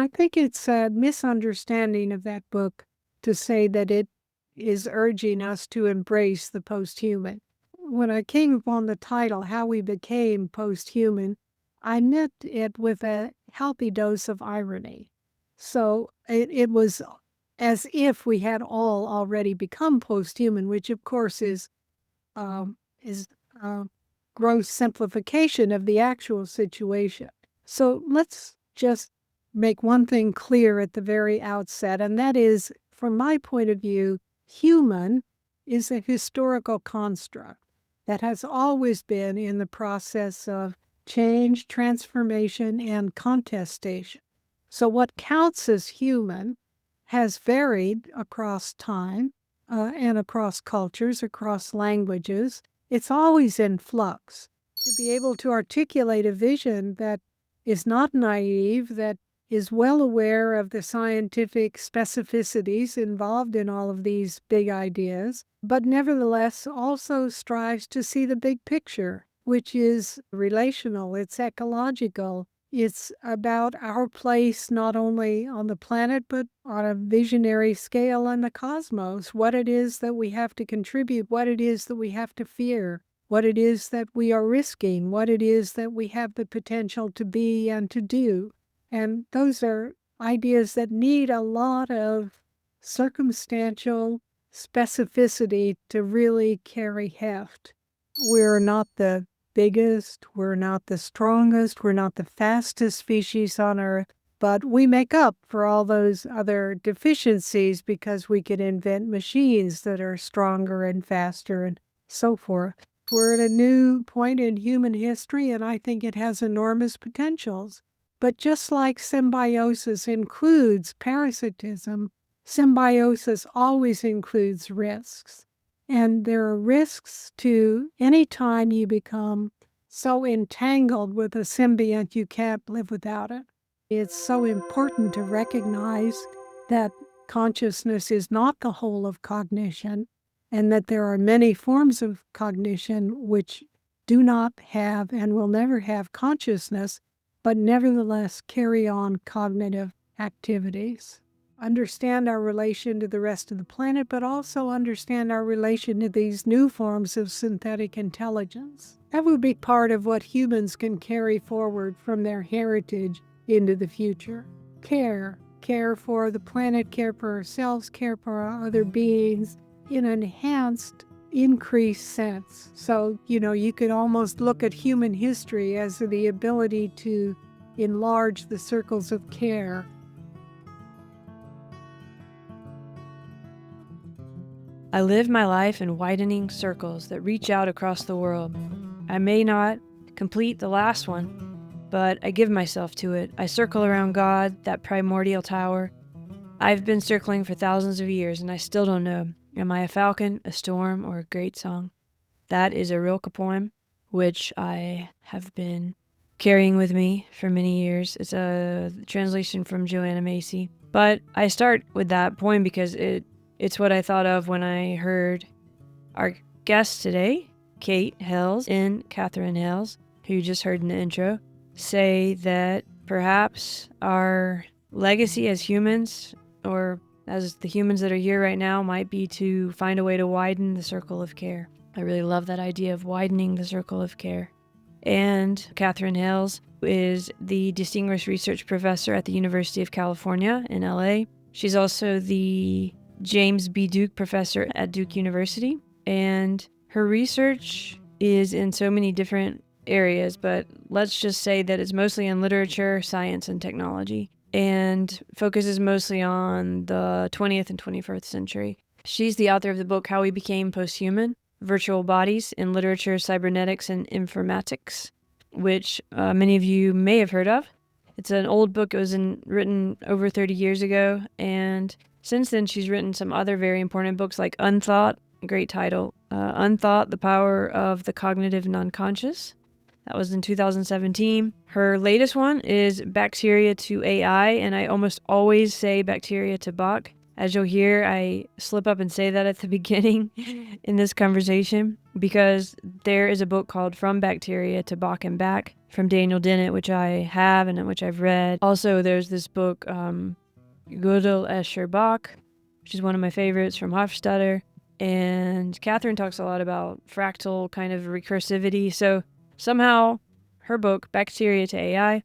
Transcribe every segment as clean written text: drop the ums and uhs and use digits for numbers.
I think it's a misunderstanding of that book to say that it is urging us to embrace the posthuman. When I came upon the title, How We Became Posthuman, I met it with a healthy dose of irony. So it was as if we had all already become posthuman, which of course is gross simplification of the actual situation. So let's just make one thing clear at the very outset, and that is, from my point of view, human is a historical construct that has always been in the process of change, transformation, and contestation. So what counts as human has varied across time and across cultures, across languages. It's always in flux. To be able to articulate a vision that is not naive, that is well aware of the scientific specificities involved in all of these big ideas, but nevertheless also strives to see the big picture, which is relational, it's ecological. It's about our place not only on the planet, but on a visionary scale in the cosmos, what it is that we have to contribute, what it is that we have to fear, what it is that we are risking, what it is that we have the potential to be and to do. And those are ideas that need a lot of circumstantial specificity to really carry heft. We're not the biggest, we're not the strongest, we're not the fastest species on Earth, but we make up for all those other deficiencies because we can invent machines that are stronger and faster and so forth. We're at a new point in human history, and I think it has enormous potentials. But just like symbiosis includes parasitism, symbiosis always includes risks. And there are risks to any time you become so entangled with a symbiont you can't live without it. It's so important to recognize that consciousness is not the whole of cognition, and that there are many forms of cognition which do not have and will never have consciousness, but nevertheless carry on cognitive activities. Understand our relation to the rest of the planet, but also understand our relation to these new forms of synthetic intelligence. That would be part of what humans can carry forward from their heritage into the future. Care for the planet, care for ourselves, care for our other beings in an enhanced, increased sense. So, you could almost look at human history as the ability to enlarge the circles of care. I live my life in widening circles that reach out across the world. I may not complete the last one, but I give myself to it. I circle around God, that primordial tower. I've been circling for thousands of years, and I still don't know. Am I a falcon, a storm, or a great song? That is a Rilke poem, which I have been carrying with me for many years. It's a translation from Joanna Macy. But I start with that poem because it's what I thought of when I heard our guests today, Kate Hayles and Katherine Hayles, who you just heard in the intro, say that perhaps our legacy as humans, or as the humans that are here right now, might be to find a way to widen the circle of care. I really love that idea of widening the circle of care. And Katherine Hayles is the Distinguished Research Professor at the University of California in LA. She's also the James B. Duke Professor at Duke University. And her research is in so many different areas, but let's just say that it's mostly in literature, science, and technology, and focuses mostly on the 20th and 21st century. She's the author of the book How We Became Posthuman, Virtual Bodies in Literature, Cybernetics, and Informatics, which many of you may have heard of. It's an old book. It was written over 30 years ago, and since then she's written some other very important books like Unthought, great title, Unthought, The Power of the Cognitive Non-Conscious. That was in 2017. Her latest one is Bacteria to AI, and I almost always say Bacteria to Bach, As you'll hear, I slip up and say that at the beginning in this conversation because there is a book called From Bacteria to Bach and Back from Daniel Dennett, which I have and which I've read. Also, there's this book, Gödel, Escher, Bach, which is one of my favorites from Hofstadter. And Katherine talks a lot about fractal kind of recursivity. So somehow her book, Bacteria to AI,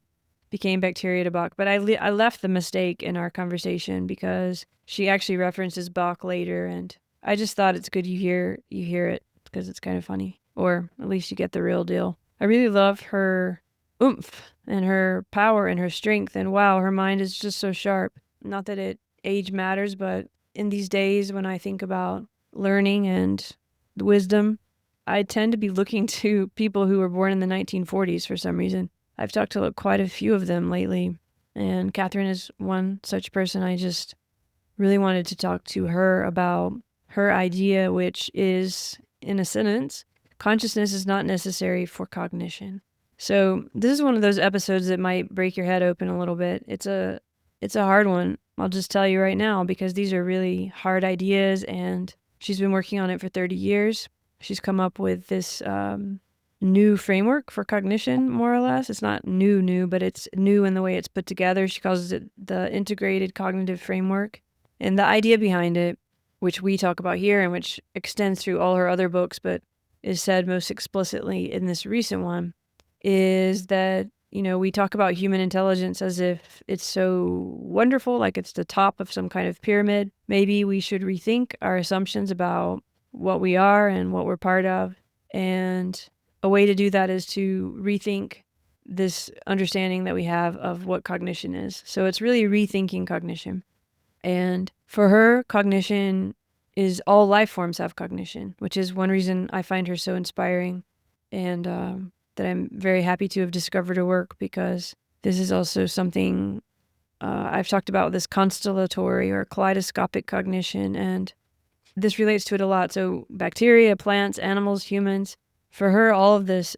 became Bacteria to Bach. But I left the mistake in our conversation because she actually references Bach later. And I just thought it's good you hear it because it's kind of funny. Or at least you get the real deal. I really love her oomph and her power and her strength. And wow, her mind is just so sharp. Not that age matters, but in these days when I think about learning and wisdom, I tend to be looking to people who were born in the 1940s for some reason. I've talked to quite a few of them lately, and Katherine is one such person. I just really wanted to talk to her about her idea, which is, in a sentence, consciousness is not necessary for cognition. So this is one of those episodes that might break your head open a little bit. It's a hard one. I'll just tell you right now, because these are really hard ideas, and she's been working on it for 30 years. She's come up with this new framework for cognition, more or less. It's not new, but it's new in the way it's put together. She calls it the Integrated Cognitive Framework. And the idea behind it, which we talk about here and which extends through all her other books, but is said most explicitly in this recent one, is that, we talk about human intelligence as if it's so wonderful, like it's the top of some kind of pyramid. Maybe we should rethink our assumptions about what we are and what we're part of. And a way to do that is to rethink this understanding that we have of what cognition is. So it's really rethinking cognition. And for her, cognition is all life forms have cognition, which is one reason I find her so inspiring, and that I'm very happy to have discovered her work, because this is also something I've talked about, this constellatory or kaleidoscopic cognition, and this relates to it a lot. So bacteria, plants, animals, humans, for her, all of this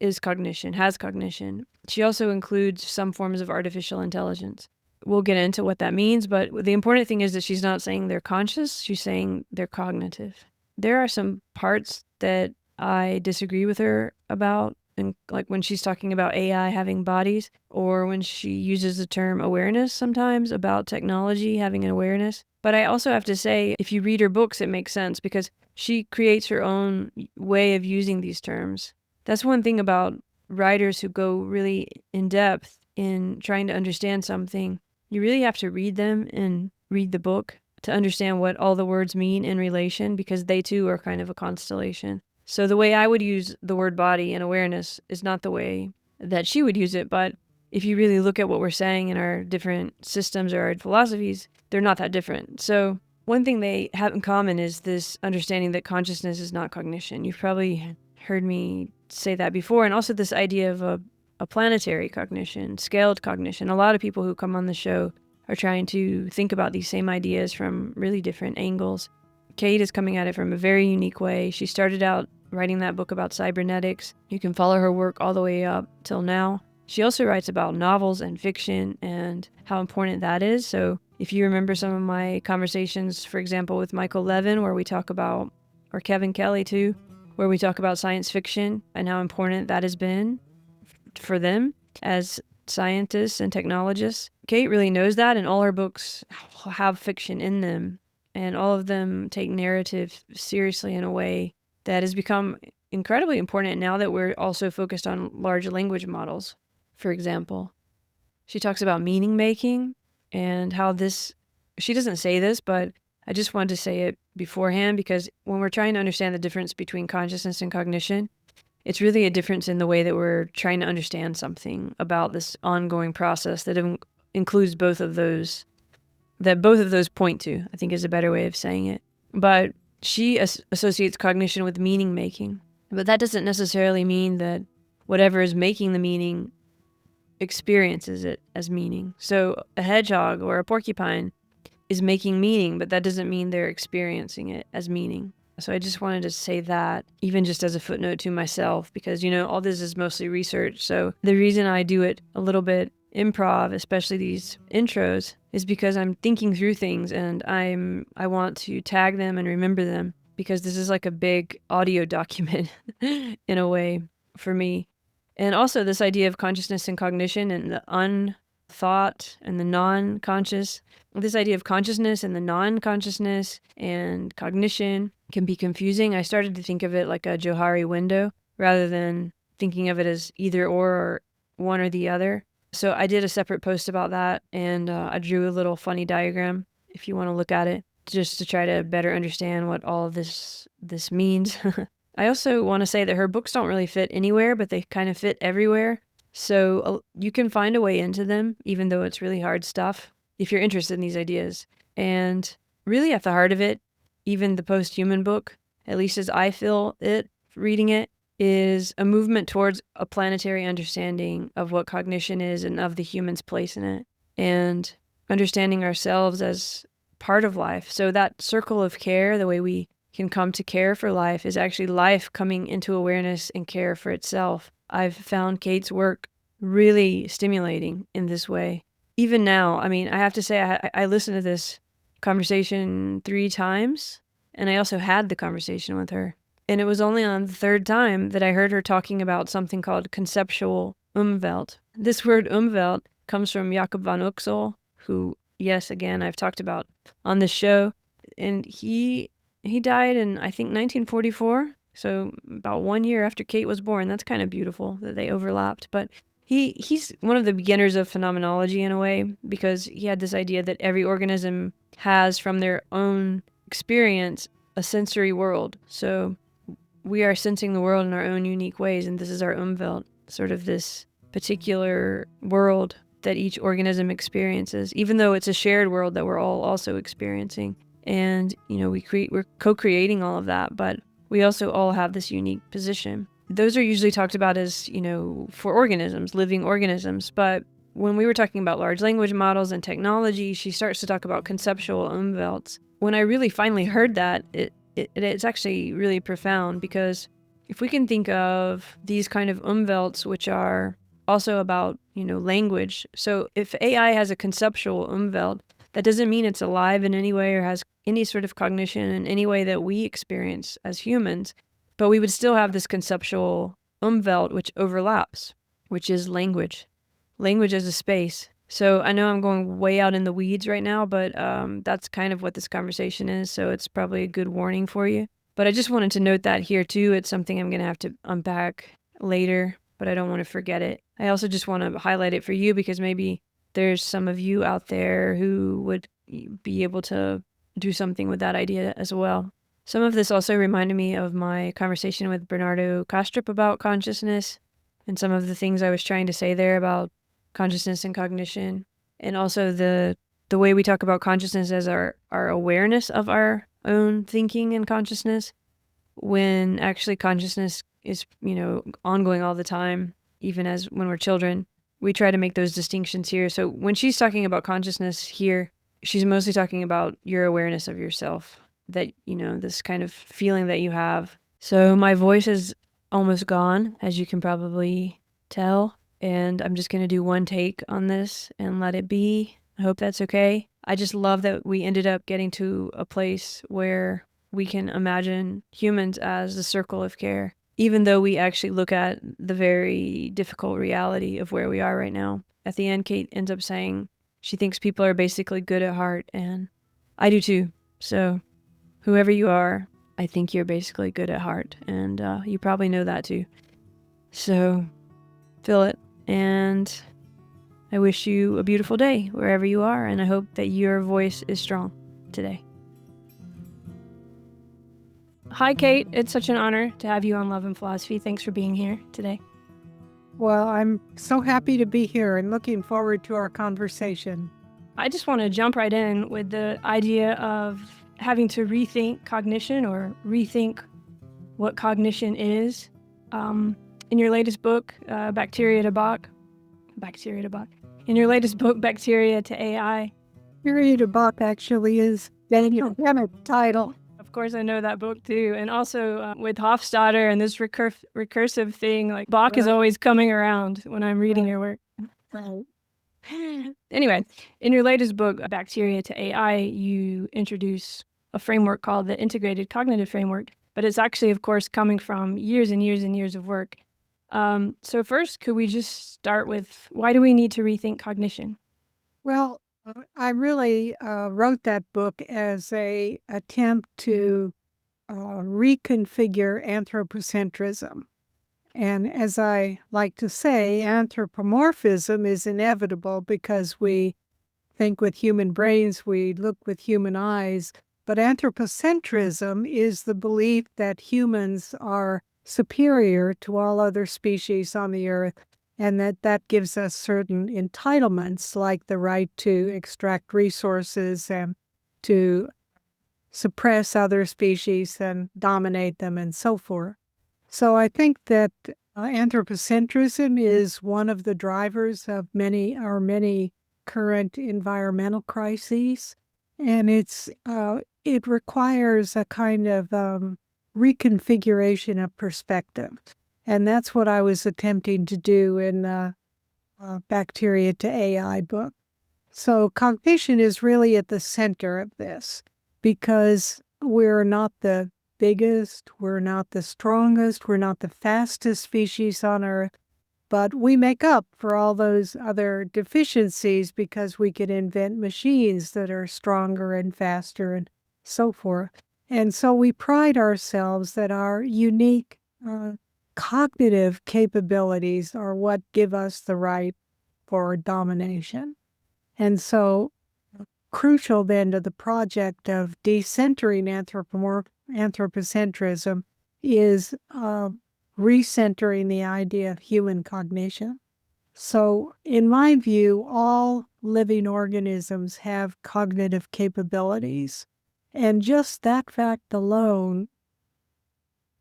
is cognition, has cognition. She also includes some forms of artificial intelligence. We'll get into what that means, but the important thing is that she's not saying they're conscious, she's saying they're cognitive. There are some parts that I disagree with her about, and like when she's talking about AI having bodies, or when she uses the term awareness sometimes about technology having an awareness. But I also have to say, if you read her books, it makes sense because she creates her own way of using these terms. That's one thing about writers who go really in depth in trying to understand something. You really have to read them and read the book to understand what all the words mean in relation, because they too are kind of a constellation. So the way I would use the word body and awareness is not the way that she would use it, but if you really look at what we're saying in our different systems or our philosophies, they're not that different. So one thing they have in common is this understanding that consciousness is not cognition. You've probably heard me say that before, and also this idea of a planetary cognition, scaled cognition. A lot of people who come on the show are trying to think about these same ideas from really different angles. Kate is coming at it from a very unique way. She started out writing that book about cybernetics. You can follow her work all the way up till now. She also writes about novels and fiction and how important that is. So if you remember some of my conversations, for example, with Michael Levin, where we talk about, or Kevin Kelly too, where we talk about science fiction and how important that has been for them as scientists and technologists. Kate really knows that, and all her books have fiction in them, and all of them take narrative seriously in a way that has become incredibly important now that we're also focused on large language models, for example. She talks about meaning making and how this, she doesn't say this, but I just wanted to say it beforehand, because when we're trying to understand the difference between consciousness and cognition, it's really a difference in the way that we're trying to understand something about this ongoing process that includes both of those, that both of those point to, I think is a better way of saying it. But she associates cognition with meaning making. But that doesn't necessarily mean that whatever is making the meaning experiences it as meaning. So a hedgehog or a porcupine is making meaning, but that doesn't mean they're experiencing it as meaning. So I just wanted to say that, even just as a footnote to myself, because, all this is mostly research. So the reason I do it a little bit improv, especially these intros, is because I'm thinking through things and I want to tag them and remember them, because this is like a big audio document in a way for me. And also this idea of consciousness and cognition and the unthought and the non-conscious. This idea of consciousness and the non-consciousness and cognition can be confusing. I started to think of it like a Johari window rather than thinking of it as either or one or the other. So I did a separate post about that, and I drew a little funny diagram if you want to look at it, just to try to better understand what all of this means. I also want to say that her books don't really fit anywhere, but they kind of fit everywhere. So you can find a way into them, even though it's really hard stuff, if you're interested in these ideas. And really at the heart of it, even the Posthuman book, at least as I feel it reading it, is a movement towards a planetary understanding of what cognition is and of the human's place in it, and understanding ourselves as part of life. So that circle of care, the way we can come to care for life, is actually life coming into awareness and care for itself. I've found Kate's work really stimulating in this way. Even now, I mean, I have to say I listened to this conversation 3 times, and I also had the conversation with her. And it was only on the 3rd time that I heard her talking about something called conceptual Umwelt. This word Umwelt comes from Jakob von Uxel, who, yes, again, I've talked about on this show. And he died in, I think, 1944. So about 1 year after Kate was born. That's kind of beautiful that they overlapped. But he's one of the beginners of phenomenology in a way, because he had this idea that every organism has, from their own experience, a sensory world. So we are sensing the world in our own unique ways, and this is our Umwelt, sort of this particular world that each organism experiences, even though it's a shared world that we're all also experiencing. And, you know, we're co-creating all of that, but we also all have this unique position. Those are usually talked about as, you know, for organisms, living organisms. But when we were talking about large language models and technology, she starts to talk about conceptual Umwelts. When I really finally heard that, it's actually really profound, because if we can think of these kind of Umwelts, which are also about, you know, language. So if AI has a conceptual Umwelt, that doesn't mean it's alive in any way or has any sort of cognition in any way that we experience as humans, but we would still have this conceptual Umwelt which overlaps, which is language. Language as a space. So I know I'm going way out in the weeds right now, but that's kind of what this conversation is, so it's probably a good warning for you. But I just wanted to note that here too. It's something I'm going to have to unpack later, but I don't want to forget it. I also just want to highlight it for you, because maybe there's some of you out there who would be able to do something with that idea as well. Some of this also reminded me of my conversation with Bernardo Kastrup about consciousness, and some of the things I was trying to say there about consciousness and cognition, and also the way we talk about consciousness as our awareness of our own thinking and consciousness, when actually consciousness is, you know, ongoing all the time, even as when we're children. We try to make those distinctions here. So when she's talking about consciousness here, she's mostly talking about your awareness of yourself, that, you know, this kind of feeling that you have. So my voice is almost gone, as you can probably tell. And I'm just going to do one take on this and let it be. I hope that's okay. I just love that we ended up getting to a place where we can imagine humans as the circle of care, even though we actually look at the very difficult reality of where we are right now. At the end, Kate ends up saying she thinks people are basically good at heart, and I do too. So whoever you are, I think you're basically good at heart, and you probably know that too. So feel it. And I wish you a beautiful day wherever you are, and I hope that your voice is strong today. Hi, Kate. It's such an honor to have you on Love and Philosophy. Thanks for being here today. Well, I'm so happy to be here and looking forward to our conversation. I just want to jump right in with the idea of having to rethink cognition, or rethink what cognition is. In your latest book, Bacteria to Bach. In your latest book, Bacteria to AI. Bacteria to Bach actually is Daniel Demmett's title. Of course, I know that book too. And also with Hofstadter and this recursive thing, like Bach is always coming around when I'm reading your work. Right. Anyway, in your latest book, Bacteria to AI, you introduce a framework called the Integrated Cognitive Framework, but it's actually, of course, coming from years and years and years of work. So first, could we just start with why do we need to rethink cognition? Well, I really wrote that book as a attempt to reconfigure anthropocentrism. And as I like to say, anthropomorphism is inevitable because we think with human brains, we look with human eyes. But anthropocentrism is the belief that humans are superior to all other species on the earth, and that gives us certain entitlements, like the right to extract resources and to suppress other species and dominate them and so forth. So I think that anthropocentrism is one of the drivers of many current environmental crises, and it requires a kind of reconfiguration of perspective, and that's what I was attempting to do in the Bacteria to AI book. So cognition is really at the center of this because we're not the biggest, we're not the strongest, we're not the fastest species on Earth, but we make up for all those other deficiencies because we can invent machines that are stronger and faster and so forth. And so we pride ourselves that our unique cognitive capabilities are what give us the right for domination. And so crucial then to the project of decentering anthropocentrism is recentering the idea of human cognition. So in my view, all living organisms have cognitive capabilities. And just that fact alone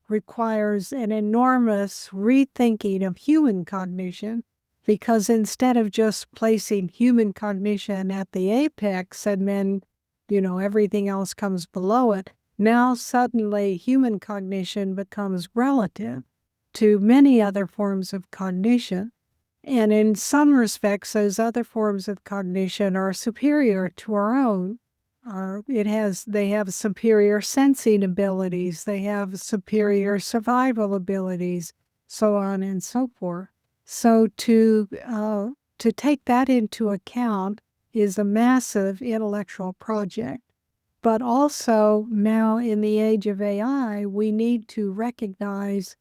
requires an enormous rethinking of human cognition, because instead of just placing human cognition at the apex and then, everything else comes below it, now suddenly human cognition becomes relative to many other forms of cognition. And in some respects, those other forms of cognition are superior to our own. They have superior sensing abilities, they have superior survival abilities, so on and so forth. So to take that into account is a massive intellectual project. But also now in the age of AI, we need to recognize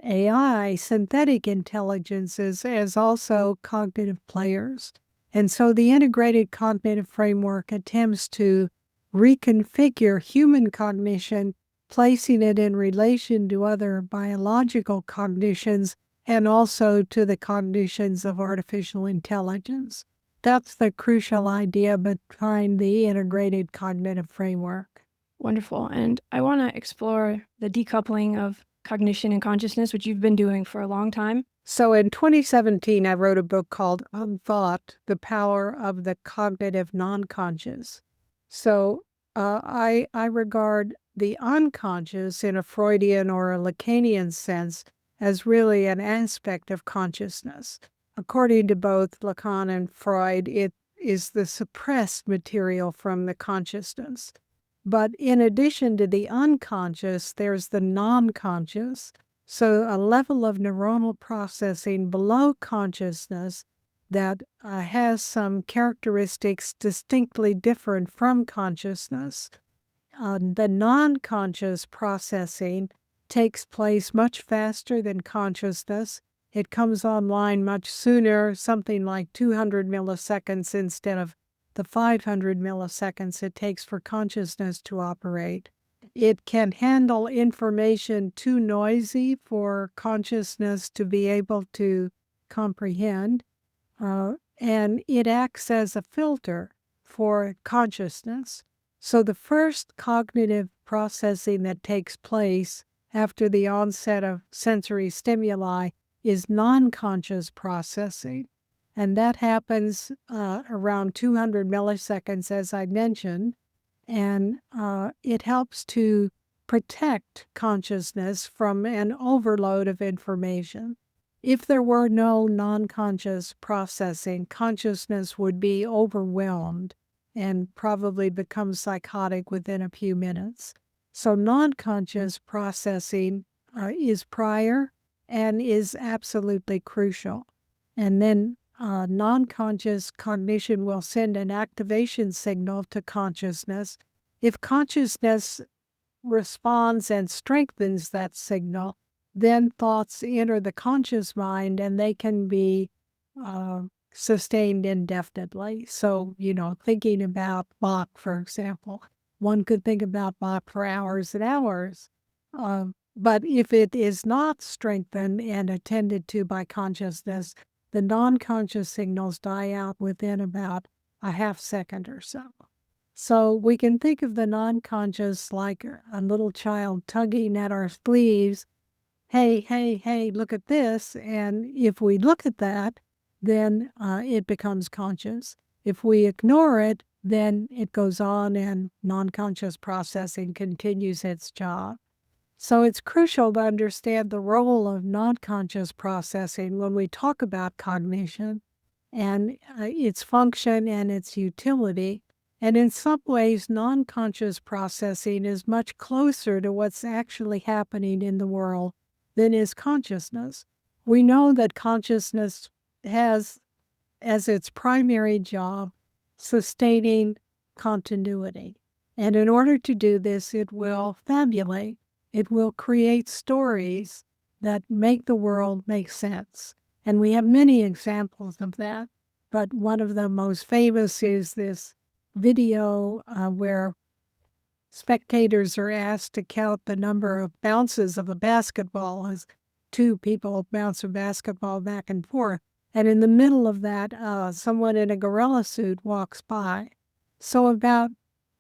AI, synthetic intelligences, as also cognitive players. And so the integrated cognitive framework attempts to reconfigure human cognition, placing it in relation to other biological cognitions and also to the cognitions of artificial intelligence. That's the crucial idea behind the integrated cognitive framework. Wonderful. And I want to explore the decoupling of cognition and consciousness, which you've been doing for a long time. So in 2017, I wrote a book called Umwelt, The Power of the Cognitive Non-Conscious. So I regard the unconscious in a Freudian or a Lacanian sense as really an aspect of consciousness. According to both Lacan and Freud, it is the suppressed material from the consciousness. But in addition to the unconscious, there's the non-conscious, so a level of neuronal processing below consciousness that has some characteristics distinctly different from consciousness. The non-conscious processing takes place much faster than consciousness. It comes online much sooner, something like 200 milliseconds instead of the 500 milliseconds it takes for consciousness to operate. It can handle information too noisy for consciousness to be able to comprehend, and it acts as a filter for consciousness. So the first cognitive processing that takes place after the onset of sensory stimuli is non-conscious processing. And that happens around 200 milliseconds, as I mentioned, and it helps to protect consciousness from an overload of information. If there were no non-conscious processing, consciousness would be overwhelmed and probably become psychotic within a few minutes. So non-conscious processing is prior and is absolutely crucial. And then non-conscious cognition will send an activation signal to consciousness. If consciousness responds and strengthens that signal, then thoughts enter the conscious mind and they can be sustained indefinitely. So, thinking about Bach, for example, one could think about Bach for hours and hours. But if it is not strengthened and attended to by consciousness, the non-conscious signals die out within about a half second or so. So we can think of the non-conscious like a little child tugging at our sleeves. Hey, hey, hey, look at this. And if we look at that, then it becomes conscious. If we ignore it, then it goes on and non-conscious processing continues its job. So it's crucial to understand the role of non-conscious processing when we talk about cognition and its function and its utility. And in some ways, non-conscious processing is much closer to what's actually happening in the world than is consciousness. We know that consciousness has as its primary job sustaining continuity. And in order to do this, it will fabulate. It will create stories that make the world make sense. And we have many examples of that. But one of the most famous is this video where spectators are asked to count the number of bounces of a basketball as two people bounce a basketball back and forth. And in the middle of that, someone in a gorilla suit walks by. So about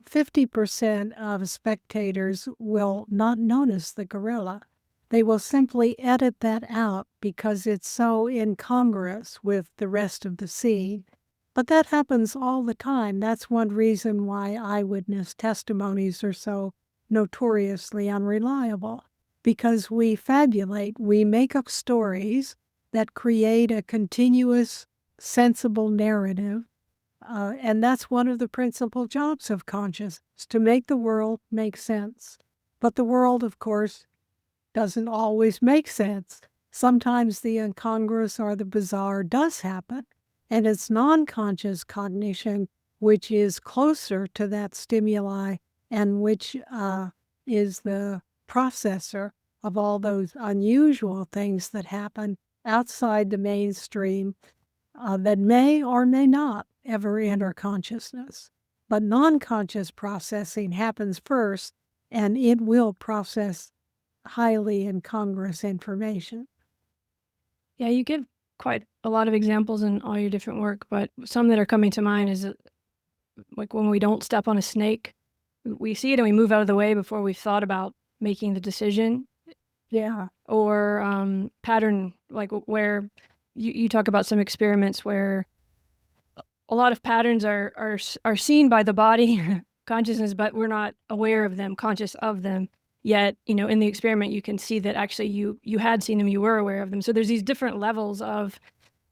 50% of spectators will not notice the gorilla. They will simply edit that out because it's so incongruous with the rest of the scene. But that happens all the time. That's one reason why eyewitness testimonies are so notoriously unreliable, because we fabulate, we make up stories that create a continuous, sensible narrative. And that's one of the principal jobs of consciousness, to make the world make sense. But the world, of course, doesn't always make sense. Sometimes the incongruous or the bizarre does happen, and it's non-conscious cognition which is closer to that stimuli and which is the processor of all those unusual things that happen outside the mainstream that may or may not ever enter consciousness. But non-conscious processing happens first, and it will process highly incongruous information. Yeah, you give quite a lot of examples in all your different work, but some that are coming to mind is like when we don't step on a snake, we see it and we move out of the way before we've thought about making the decision. Yeah. Or pattern, like where you talk about some experiments where a lot of patterns are seen by the body consciousness, but we're not aware of them, conscious of them. Yet, in the experiment, you can see that actually you had seen them, you were aware of them. So there's these different levels of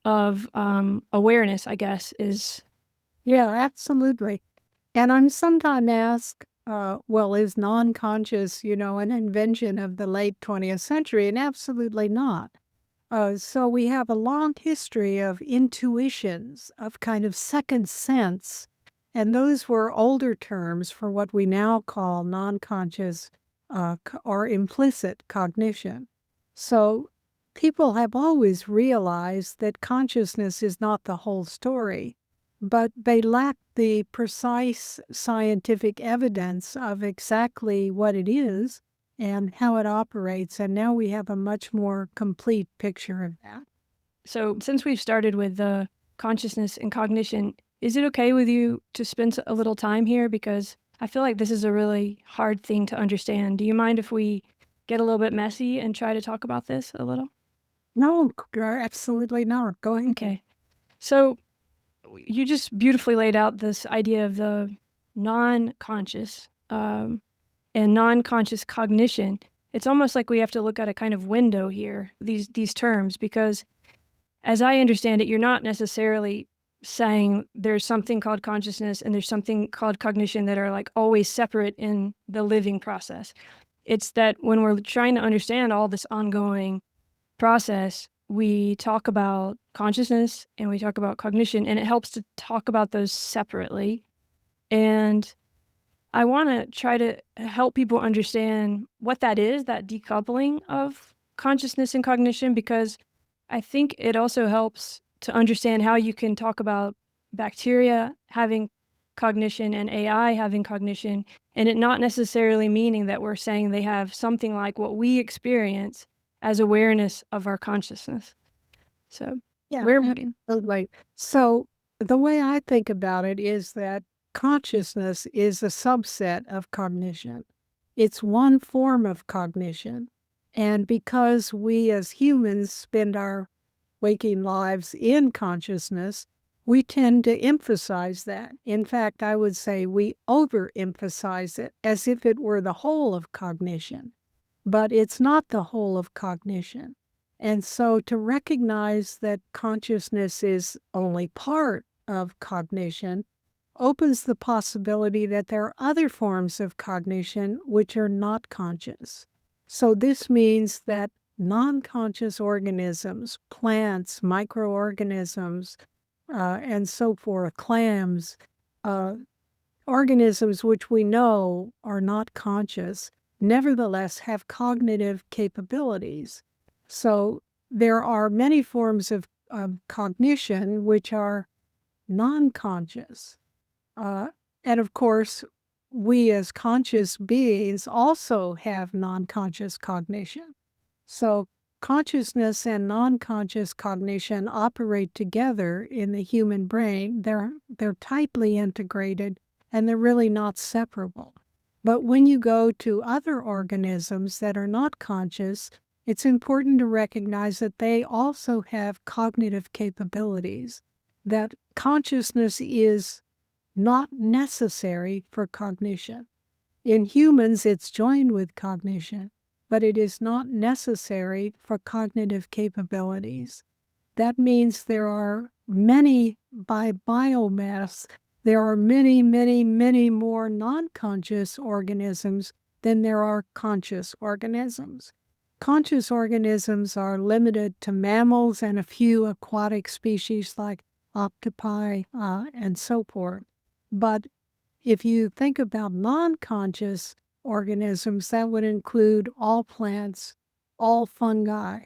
awareness, I guess, is. Yeah, absolutely. And I'm sometimes asked, well, is non-conscious, an invention of the late 20th century? And absolutely not. So we have a long history of intuitions, of kind of second sense. And those were older terms for what we now call non-conscious or implicit cognition. So people have always realized that consciousness is not the whole story, but they lack the precise scientific evidence of exactly what it is and how it operates. And now we have a much more complete picture of that. So since we've started with the consciousness and cognition, is it okay with you to spend a little time here? Because I feel like this is a really hard thing to understand. Do you mind if we get a little bit messy and try to talk about this a little? No, absolutely not. Go ahead. Okay. So you just beautifully laid out this idea of the non-conscious and non-conscious cognition. it's almost like we have to look at a kind of window here, these terms, because as I understand it, you're not necessarily saying there's something called consciousness and there's something called cognition that are like always separate in the living process. It's that when we're trying to understand all this ongoing process, we talk about consciousness and we talk about cognition, and it helps to talk about those separately. And I want to try to help people understand what that is, that decoupling of consciousness and cognition, because I think it also helps to understand how you can talk about bacteria having cognition and AI having cognition, and it not necessarily meaning that we're saying they have something like what we experience as awareness of our consciousness. So, Yeah, where absolutely. So the way I think about it is that consciousness is a subset of cognition. It's one form of cognition. And because we as humans spend our waking lives in consciousness, we tend to emphasize that. In fact, I would say we overemphasize it as if it were the whole of cognition. But it's not the whole of cognition. And so to recognize that consciousness is only part of cognition opens the possibility that there are other forms of cognition which are not conscious. So this means that non-conscious organisms, plants, microorganisms, and so forth, clams, organisms which we know are not conscious, nevertheless have cognitive capabilities. So there are many forms of cognition which are non-conscious. And of course, we as conscious beings also have non-conscious cognition. So consciousness and non-conscious cognition operate together in the human brain. They're tightly integrated, and they're really not separable. But when you go to other organisms that are not conscious, it's important to recognize that they also have cognitive capabilities, that consciousness is not necessary for cognition. In humans, it's joined with cognition, but it is not necessary for cognitive capabilities. That means there are many, by biomass, there are many, many, many more non-conscious organisms than there are conscious organisms. Conscious organisms are limited to mammals and a few aquatic species like octopi and so forth. But if you think about non-conscious organisms, that would include all plants, all fungi,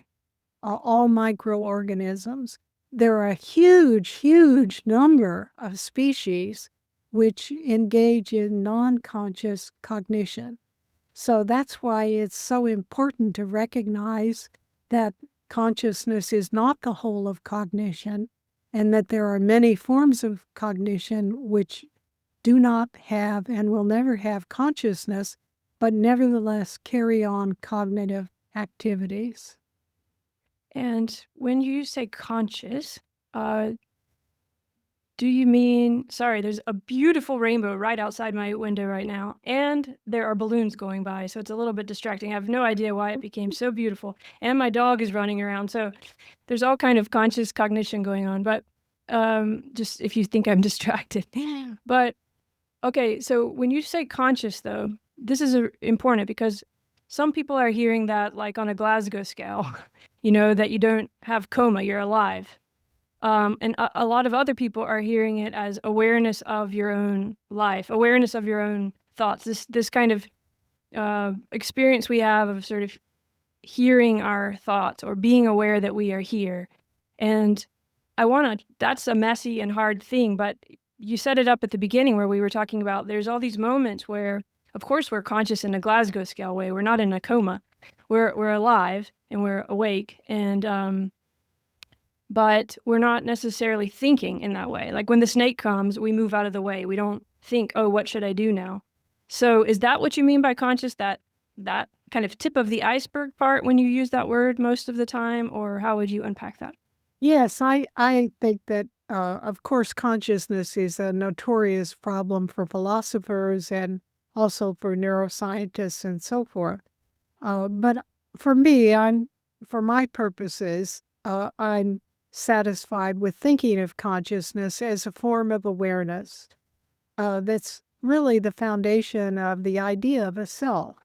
all microorganisms. There are a huge, huge number of species which engage in non-conscious cognition. So that's why it's so important to recognize that consciousness is not the whole of cognition, and that there are many forms of cognition which do not have and will never have consciousness, but nevertheless carry on cognitive activities. And when you say conscious, do you mean, sorry, there's a beautiful rainbow right outside my window right now, and there are balloons going by, so it's a little bit distracting. I have no idea why it became so beautiful, and my dog is running around, so there's all kind of conscious cognition going on, but just if you think I'm distracted. But, okay, so when you say conscious, though, this is important because some people are hearing that like on a Glasgow scale, that you don't have coma, you're alive. And a lot of other people are hearing it as awareness of your own life, awareness of your own thoughts, this kind of experience we have of sort of hearing our thoughts or being aware that we are here. And that's a messy and hard thing, but you set it up at the beginning where we were talking about there's all these moments where, of course, we're conscious in a Glasgow scale way. We're not in a coma. We're alive and we're awake, and but we're not necessarily thinking in that way. Like when the snake comes, we move out of the way. We don't think, oh, what should I do now? So is that what you mean by conscious, that kind of tip of the iceberg part when you use that word most of the time, or how would you unpack that? Yes, I think that, of course, consciousness is a notorious problem for philosophers and also for neuroscientists and so forth. But for me, for my purposes, I'm satisfied with thinking of consciousness as a form of awareness. That's really the foundation of the idea of a self.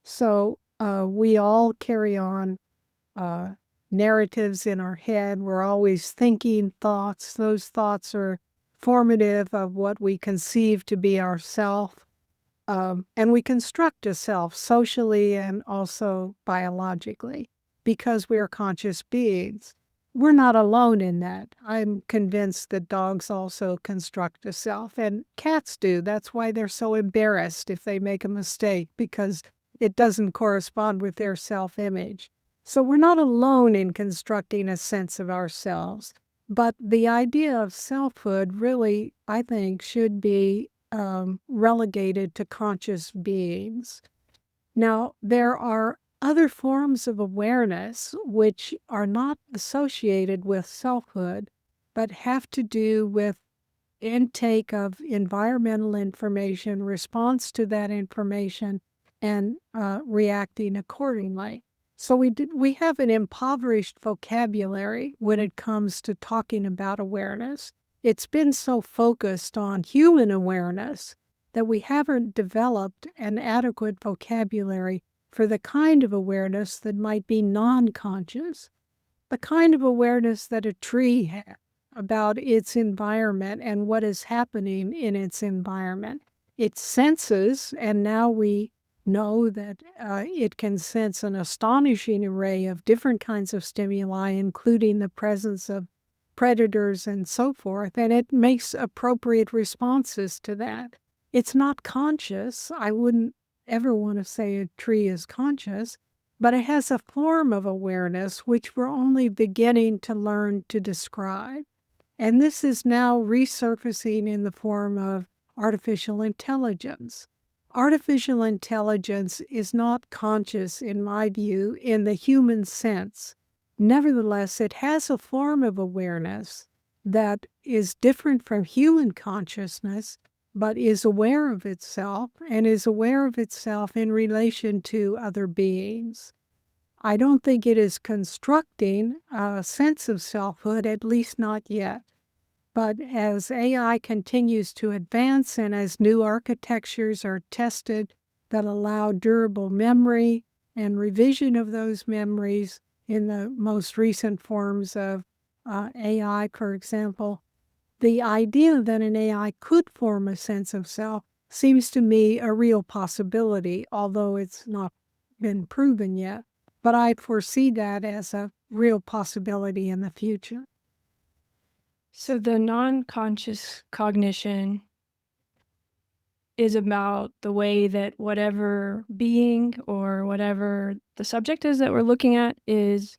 So we all carry on narratives in our head. We're always thinking thoughts. Those thoughts are formative of what we conceive to be ourself. And we construct a self socially and also biologically because we are conscious beings. We're not alone in that. I'm convinced that dogs also construct a self, and cats do. That's why they're so embarrassed if they make a mistake, because it doesn't correspond with their self-image. So we're not alone in constructing a sense of ourselves. But the idea of selfhood really, I think, should be relegated to conscious beings. Now, there are other forms of awareness which are not associated with selfhood, but have to do with intake of environmental information, response to that information, and reacting accordingly. So we have an impoverished vocabulary when it comes to talking about awareness. It's been so focused on human awareness that we haven't developed an adequate vocabulary for the kind of awareness that might be non-conscious, the kind of awareness that a tree has about its environment and what is happening in its environment. It senses, and now we know that it can sense an astonishing array of different kinds of stimuli, including the presence of predators and so forth, and it makes appropriate responses to that. It's not conscious. I wouldn't ever want to say a tree is conscious, but it has a form of awareness which we're only beginning to learn to describe. And this is now resurfacing in the form of artificial intelligence. Artificial intelligence is not conscious, in my view, in the human sense. Nevertheless, it has a form of awareness that is different from human consciousness, but is aware of itself and is aware of itself in relation to other beings. I don't think it is constructing a sense of selfhood, at least not yet. But as AI continues to advance and as new architectures are tested that allow durable memory and revision of those memories in the most recent forms of AI, for example, the idea that an AI could form a sense of self seems to me a real possibility, although it's not been proven yet. But I foresee that as a real possibility in the future. So the non-conscious cognition is about the way that whatever being or whatever the subject is that we're looking at is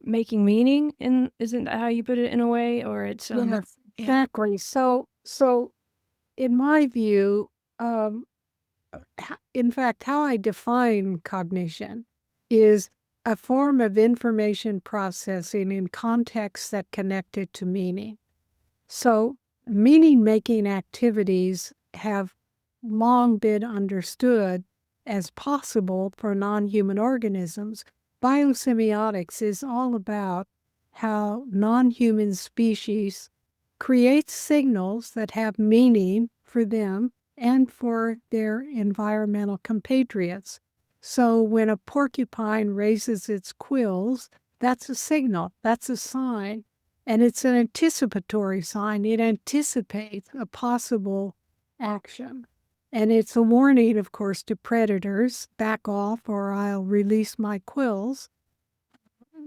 making meaning, and isn't that how you put it in a way? Or it's Yes, exactly. So in my view, in fact, how I define cognition is a form of information processing in contexts that connect it to meaning. So meaning-making activities have long been understood as possible for non-human organisms. Biosemiotics is all about how non-human species create signals that have meaning for them and for their environmental compatriots. So when a porcupine raises its quills, that's a signal, that's a sign, and it's an anticipatory sign. It anticipates a possible action. And it's a warning, of course, to predators, back off or I'll release my quills.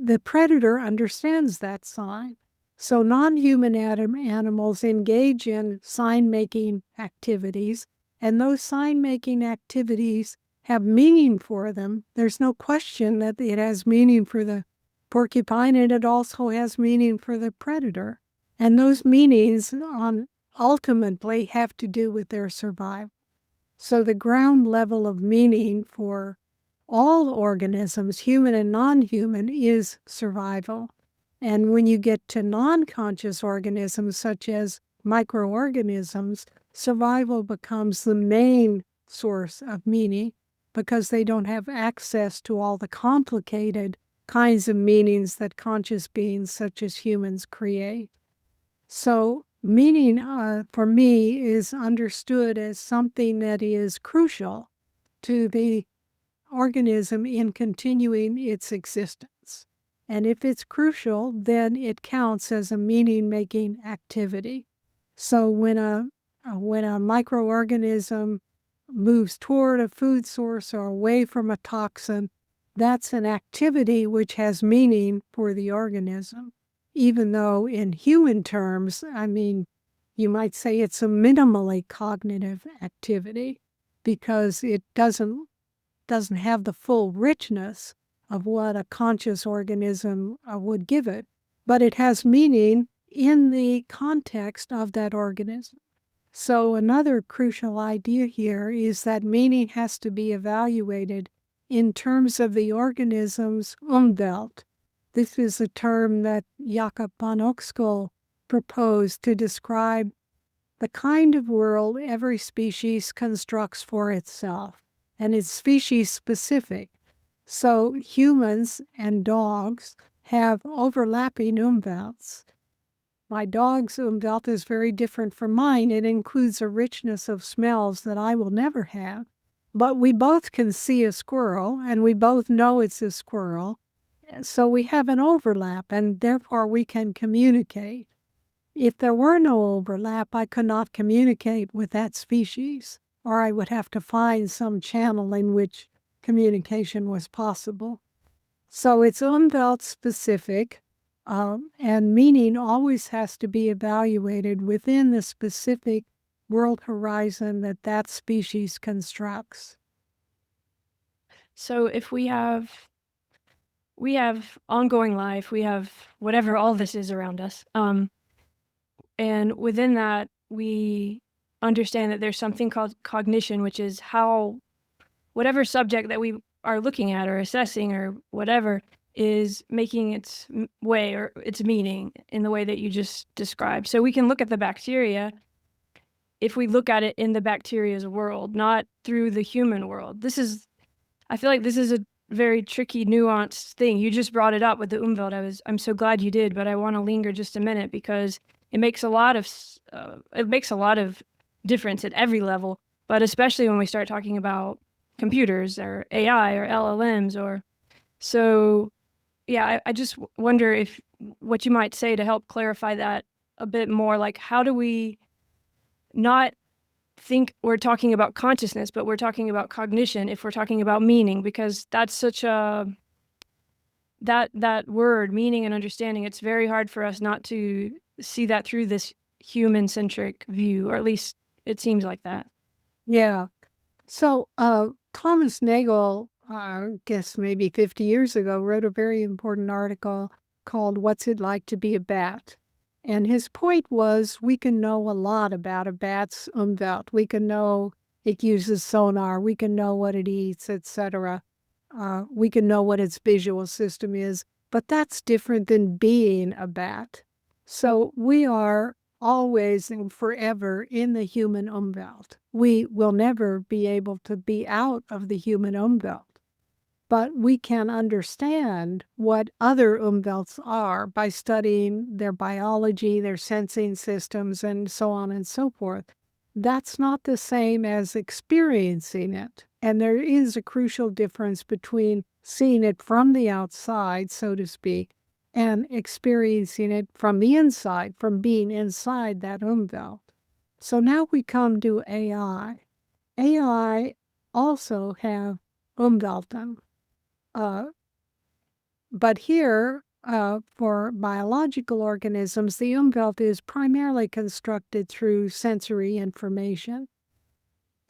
The predator understands that sign. So non-human animals engage in sign-making activities, and those sign-making activities have meaning for them. There's no question that it has meaning for the porcupine, and it also has meaning for the predator. And those meanings ultimately have to do with their survival. So the ground level of meaning for all organisms, human and non-human, is survival. And when you get to non-conscious organisms, such as microorganisms, survival becomes the main source of meaning. because they don't have access to all the complicated kinds of meanings that conscious beings such as humans create. So meaning for me is understood as something that is crucial to the organism in continuing its existence. And if it's crucial, then it counts as a meaning-making activity. So when a microorganism moves toward a food source or away from a toxin, that's an activity which has meaning for the organism. Even though in human terms, I mean, you might say it's a minimally cognitive activity because it doesn't have the full richness of what a conscious organism would give it, but it has meaning in the context of that organism. So another crucial idea here is that meaning has to be evaluated in terms of the organism's Umwelt. This is a term that Jakob von Uexküll proposed to describe the kind of world every species constructs for itself, and it's species-specific. So humans and dogs have overlapping Umwelts. My dog's Umwelt is very different from mine. It includes a richness of smells that I will never have. But we both can see a squirrel, and we both know it's a squirrel. So we have an overlap, and therefore we can communicate. If there were no overlap, I could not communicate with that species, or I would have to find some channel in which communication was possible. So it's Umwelt specific, and meaning always has to be evaluated within the specific world horizon that that species constructs. So if we have ongoing life, we have whatever all this is around us, and within that we understand that there's something called cognition, which is how whatever subject that we are looking at or assessing or whatever is making its way or its meaning in the way that you just described. So we can look at the bacteria if we look at it in the bacteria's world, not through the human world. I feel like this is a very tricky, nuanced thing. You just brought it up with the Umwelt. I'm so glad you did, but I want to linger just a minute because it makes a lot of difference at every level, but especially when we start talking about computers or AI or LLMs or so. Yeah, I just wonder if what you might say to help clarify that a bit more. Like, how do we not think we're talking about consciousness, but we're talking about cognition if we're talking about meaning, because that's such a that word, meaning and understanding, it's very hard for us not to see that through this human-centric view, or at least it seems like that. Yeah. So Thomas Nagel, I guess maybe 50 years ago, wrote a very important article called What's It Like to Be a Bat? And his point was we can know a lot about a bat's Umwelt. We can know it uses sonar. We can know what it eats, etc. We can know what its visual system is. But that's different than being a bat. So we are always and forever in the human Umwelt. We will never be able to be out of the human Umwelt. But we can understand what other Umwelts are by studying their biology, their sensing systems, and so on and so forth. That's not the same as experiencing it. And there is a crucial difference between seeing it from the outside, so to speak, and experiencing it from the inside, from being inside that Umwelt. So now we come to AI. AI also have Umwelten. But here, for biological organisms, the Umwelt is primarily constructed through sensory information.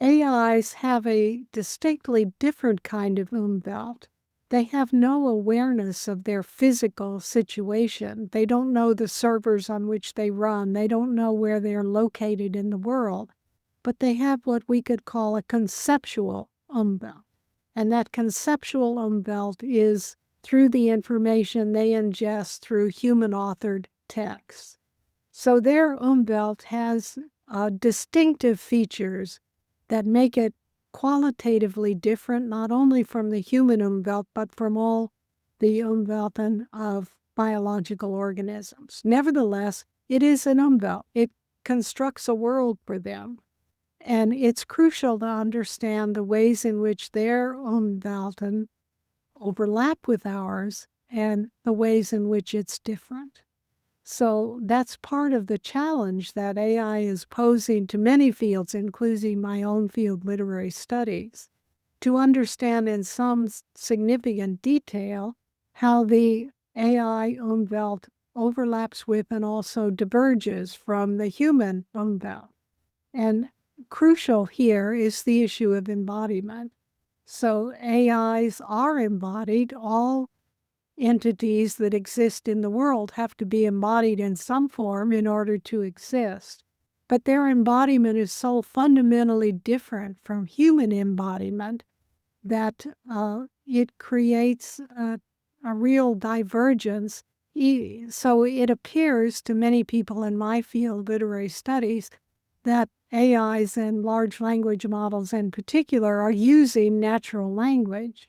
AIs have a distinctly different kind of Umwelt. They have no awareness of their physical situation. They don't know the servers on which they run. They don't know where they're located in the world. But they have what we could call a conceptual Umwelt. And that conceptual Umwelt is through the information they ingest through human-authored texts. So their Umwelt has distinctive features that make it qualitatively different, not only from the human Umwelt, but from all the Umwelten of biological organisms. Nevertheless, it is an Umwelt. It constructs a world for them. And it's crucial to understand the ways in which their Umwelten overlap with ours and the ways in which it's different. So that's part of the challenge that AI is posing to many fields, including my own field, literary studies, to understand in some significant detail how the AI Umwelt overlaps with and also diverges from the human Umwelt. And crucial here is the issue of embodiment. So AIs are embodied. All entities that exist in the world have to be embodied in some form in order to exist. But their embodiment is so fundamentally different from human embodiment that it creates a real divergence. So it appears to many people in my field, literary studies, that AIs and large language models in particular are using natural language.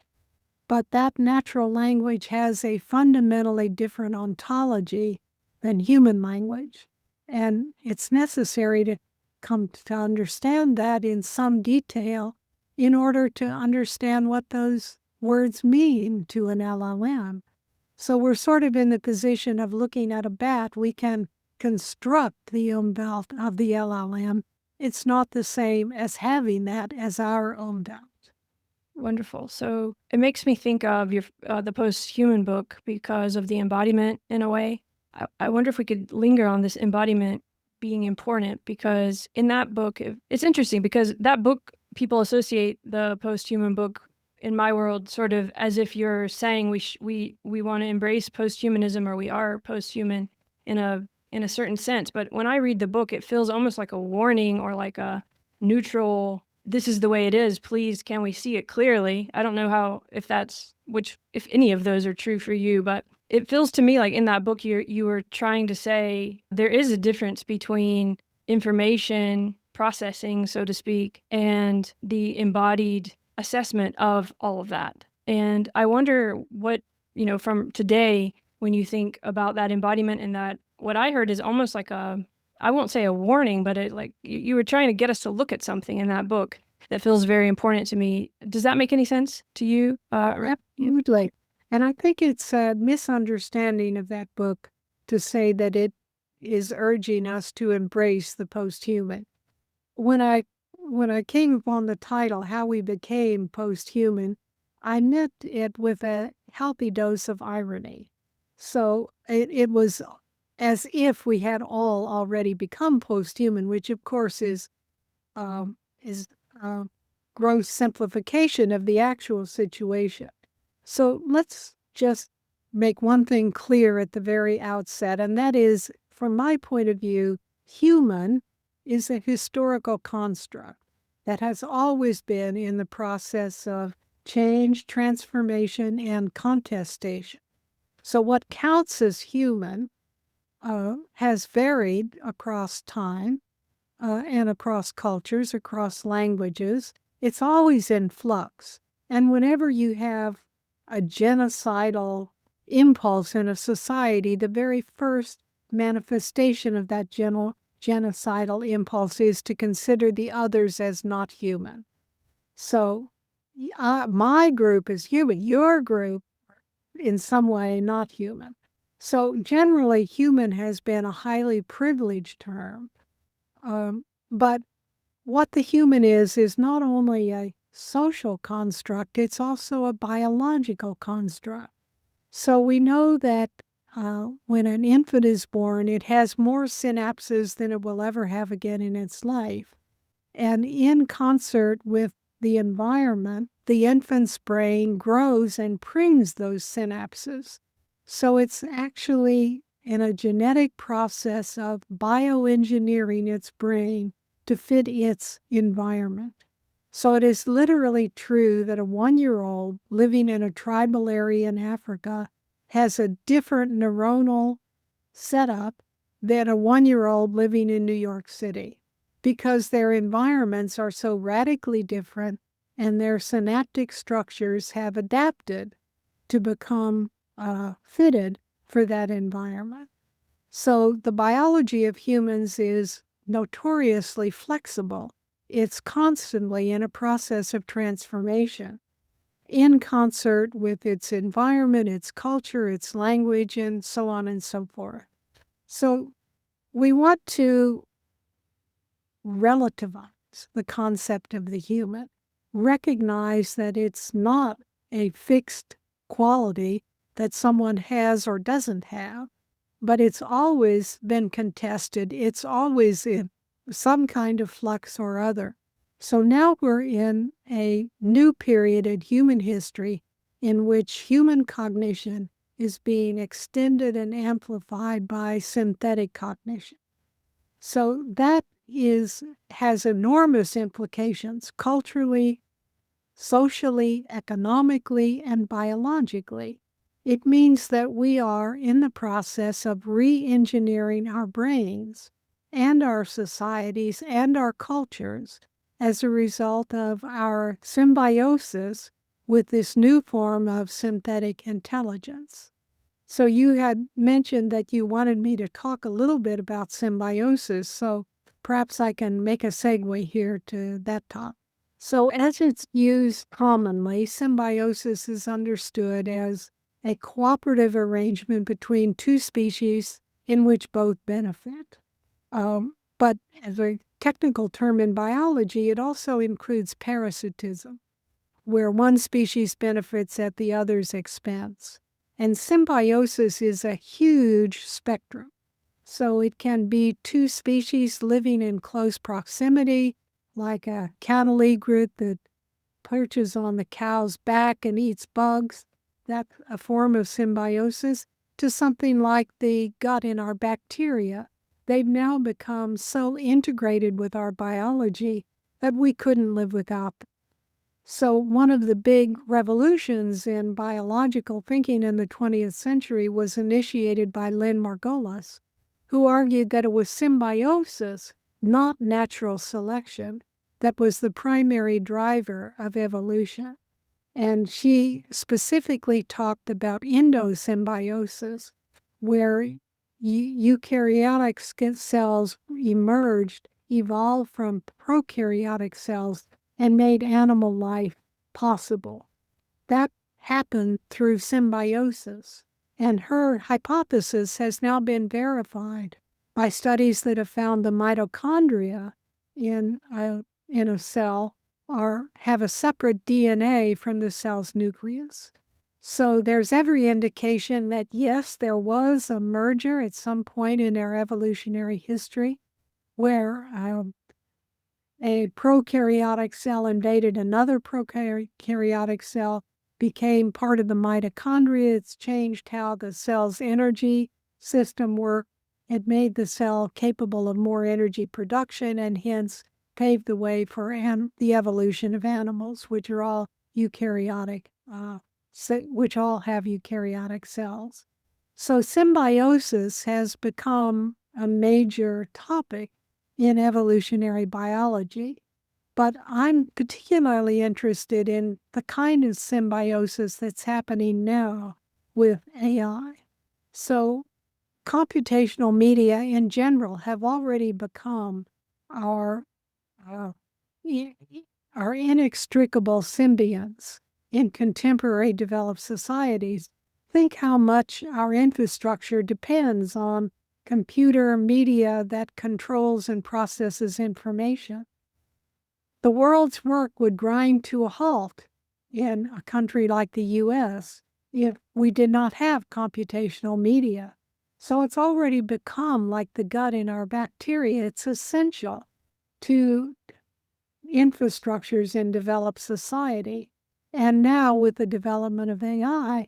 But that natural language has a fundamentally different ontology than human language. And it's necessary to come to understand that in some detail in order to understand what those words mean to an LLM. So we're sort of in the position of looking at a bat. We can construct the Umwelt of the LLM. It's not the same as having that as our Umwelt. Wonderful. So it makes me think of your the Posthuman book because of the embodiment in a way. I wonder if we could linger on this embodiment being important, because in that book, it's interesting because that book, people associate the Posthuman book in my world sort of as if you're saying we want to embrace posthumanism, or we are posthuman in a certain sense. But when I read the book, it feels almost like a warning or like a neutral, this is the way it is, please can we see it clearly. I don't know if any of those are true for you, but it feels to me like in that book you were trying to say there is a difference between information processing, so to speak, and the embodied assessment of all of that. And I wonder what, from today, when you think about that embodiment, and that what I heard is almost like I won't say a warning, but you were trying to get us to look at something in that book that feels very important to me. Does that make any sense to you? Absolutely. And I think it's a misunderstanding of that book to say that it is urging us to embrace the posthuman. When I came upon the title, How We Became Posthuman, I met it with a healthy dose of irony. So it was as if we had all already become posthuman, which of course is gross simplification of the actual situation. So let's just make one thing clear at the very outset, and that is, from my point of view, human is a historical construct that has always been in the process of change, transformation, and contestation. So what counts as human has varied across time and across cultures, across languages. It's always in flux. And whenever you have a genocidal impulse in a society, the very first manifestation of that genocidal impulse is to consider the others as not human. So my group is human, your group in some way not human. So generally, human has been a highly privileged term. But what the human is not only a social construct, it's also a biological construct. So we know that when an infant is born, it has more synapses than it will ever have again in its life. And in concert with the environment, the infant's brain grows and prunes those synapses. So it's actually in a genetic process of bioengineering its brain to fit its environment. So it is literally true that a 1-year-old living in a tribal area in Africa has a different neuronal setup than a 1-year-old living in New York City, because their environments are so radically different and their synaptic structures have adapted to become fitted for that environment. So the biology of humans is notoriously flexible. It's constantly in a process of transformation in concert with its environment, its culture, its language, and so on and so forth. So we want to relativize the concept of the human, recognize that it's not a fixed quality that someone has or doesn't have, but it's always been contested. It's always in some kind of flux or other. So now we're in a new period in human history in which human cognition is being extended and amplified by synthetic cognition. So that has enormous implications culturally, socially, economically, and biologically. It means that we are in the process of re-engineering our brains and our societies and our cultures as a result of our symbiosis with this new form of synthetic intelligence. So you had mentioned that you wanted me to talk a little bit about symbiosis, so perhaps I can make a segue here to that topic. So as it's used commonly, symbiosis is understood as a cooperative arrangement between two species in which both benefit. But as a technical term in biology, it also includes parasitism, where one species benefits at the other's expense. And symbiosis is a huge spectrum. So it can be two species living in close proximity, like a cattle egret that perches on the cow's back and eats bugs. That's a form of symbiosis, to something like the gut in our bacteria. They've now become so integrated with our biology that we couldn't live without them. So one of the big revolutions in biological thinking in the 20th century was initiated by Lynn Margulis, who argued that it was symbiosis, not natural selection, that was the primary driver of evolution. And she specifically talked about endosymbiosis, where eukaryotic cells evolved from prokaryotic cells and made animal life possible. That happened through symbiosis. And her hypothesis has now been verified by studies that have found the mitochondria in a cell have a separate DNA from the cell's nucleus. So there's every indication that, yes, there was a merger at some point in our evolutionary history where a prokaryotic cell invaded another prokaryotic cell, became part of the mitochondria. It's changed how the cell's energy system worked. It made the cell capable of more energy production and hence paved the way for the evolution of animals, which are all eukaryotic, which all have eukaryotic cells. So symbiosis has become a major topic in evolutionary biology, but I'm particularly interested in the kind of symbiosis that's happening now with AI. So computational media in general have already become our inextricable symbionts in contemporary developed societies. Think how much our infrastructure depends on computer media that controls and processes information. The world's work would grind to a halt in a country like the US if we did not have computational media. So it's already become like the gut in our bacteria. It's essential to infrastructures in developed society. And now with the development of AI,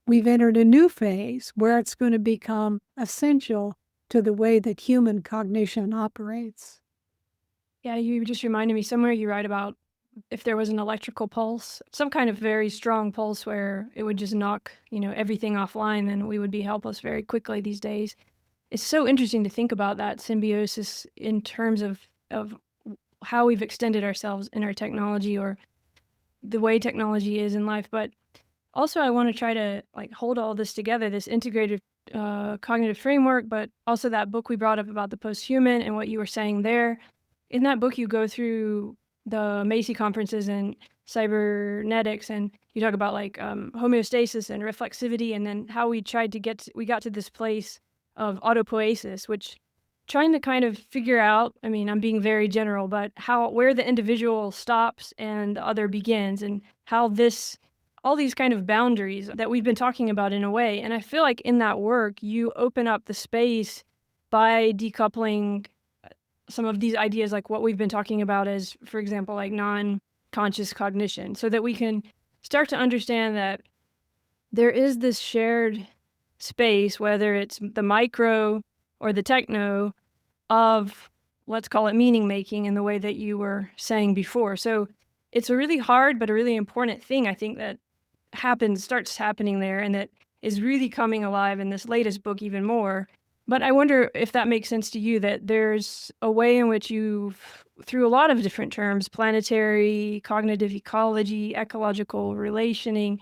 we've entered a new phase where it's going to become essential to the way that human cognition operates. Yeah, you just reminded me somewhere you write about if there was an electrical pulse, some kind of very strong pulse where it would just knock, everything offline, then we would be helpless very quickly these days. It's so interesting to think about that symbiosis in terms of how we've extended ourselves in our technology or the way technology is in life, but also I want to try to hold all this together, this integrated cognitive framework, but also that book we brought up about the posthuman and what you were saying there. In that book, you go through the Macy conferences and cybernetics, and you talk about homeostasis and reflexivity, and then how we tried to we got to this place of autopoiesis, which trying to kind of figure out, I mean, I'm being very general, but where the individual stops and the other begins, and how all these kind of boundaries that we've been talking about in a way. And I feel like in that work, you open up the space by decoupling some of these ideas, like what we've been talking about as, for example, like non-conscious cognition, so that we can start to understand that there is this shared space, whether it's the micro or the techno, of, let's call it, meaning making in the way that you were saying before. So it's a really hard but a really important thing, I think, that starts happening there, and that is really coming alive in this latest book even more. But I wonder if that makes sense to you, that there's a way in which through a lot of different terms, planetary, cognitive ecology, ecological relationing,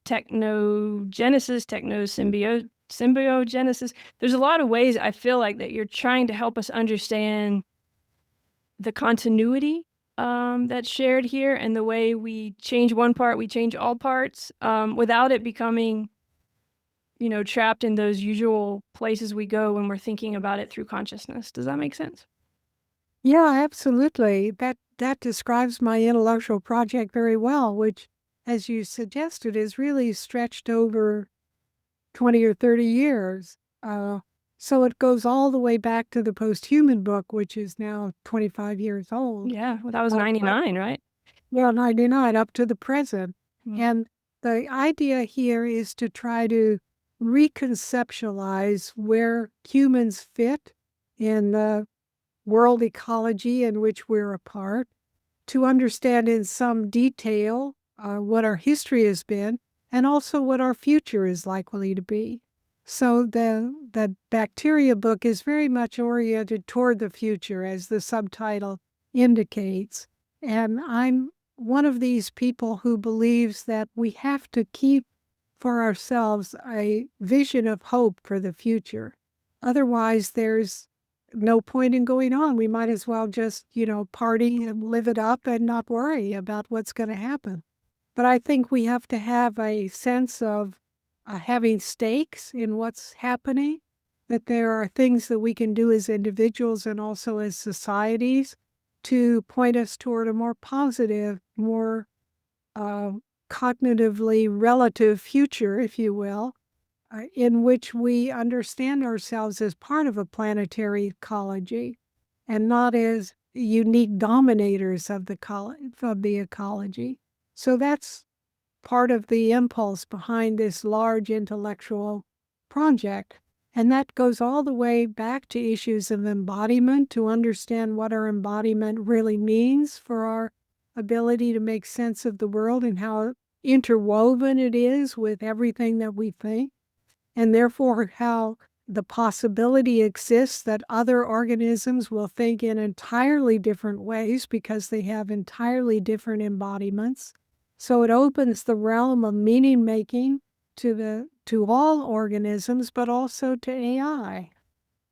technogenesis, symbiogenesis. There's a lot of ways I feel like that you're trying to help us understand the continuity that's shared here, and the way we change one part, we change all parts, without it becoming, trapped in those usual places we go when we're thinking about it through consciousness. Does that make sense? Yeah, absolutely. That describes my intellectual project very well, which, as you suggested, is really stretched over 20 or 30 years. So it goes all the way back to the posthuman book, which is now 25 years old. Yeah, well, that was 99, right? Yeah, 99 up to the present. Mm. And the idea here is to try to reconceptualize where humans fit in the world ecology in which we're a part, to understand in some detail what our history has been, and also what our future is likely to be. So the bacteria book is very much oriented toward the future, as the subtitle indicates. And I'm one of these people who believes that we have to keep for ourselves a vision of hope for the future. Otherwise, there's no point in going on. We might as well just, party and live it up and not worry about what's going to happen. But I think we have to have a sense of having stakes in what's happening, that there are things that we can do as individuals and also as societies to point us toward a more positive, more cognitively relative future, if you will, in which we understand ourselves as part of a planetary ecology and not as unique dominators of the ecology. So that's part of the impulse behind this large intellectual project. And that goes all the way back to issues of embodiment, to understand what our embodiment really means for our ability to make sense of the world and how interwoven it is with everything that we think, and therefore how the possibility exists that other organisms will think in entirely different ways because they have entirely different embodiments. So it opens the realm of meaning making to all organisms, but also to AI.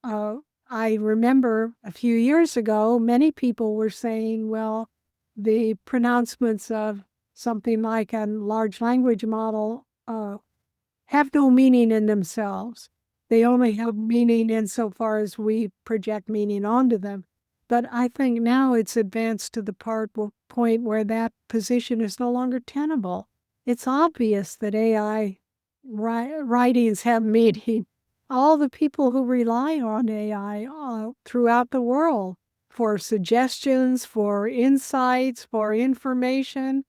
I remember a few years ago, many people were saying, well, the pronouncements of something like a large language model have no meaning in themselves. They only have meaning insofar as we project meaning onto them. But I think now it's advanced to the point where that position is no longer tenable. It's obvious that AI writings have meaning. All the people who rely on AI throughout the world for suggestions, for insights, for information,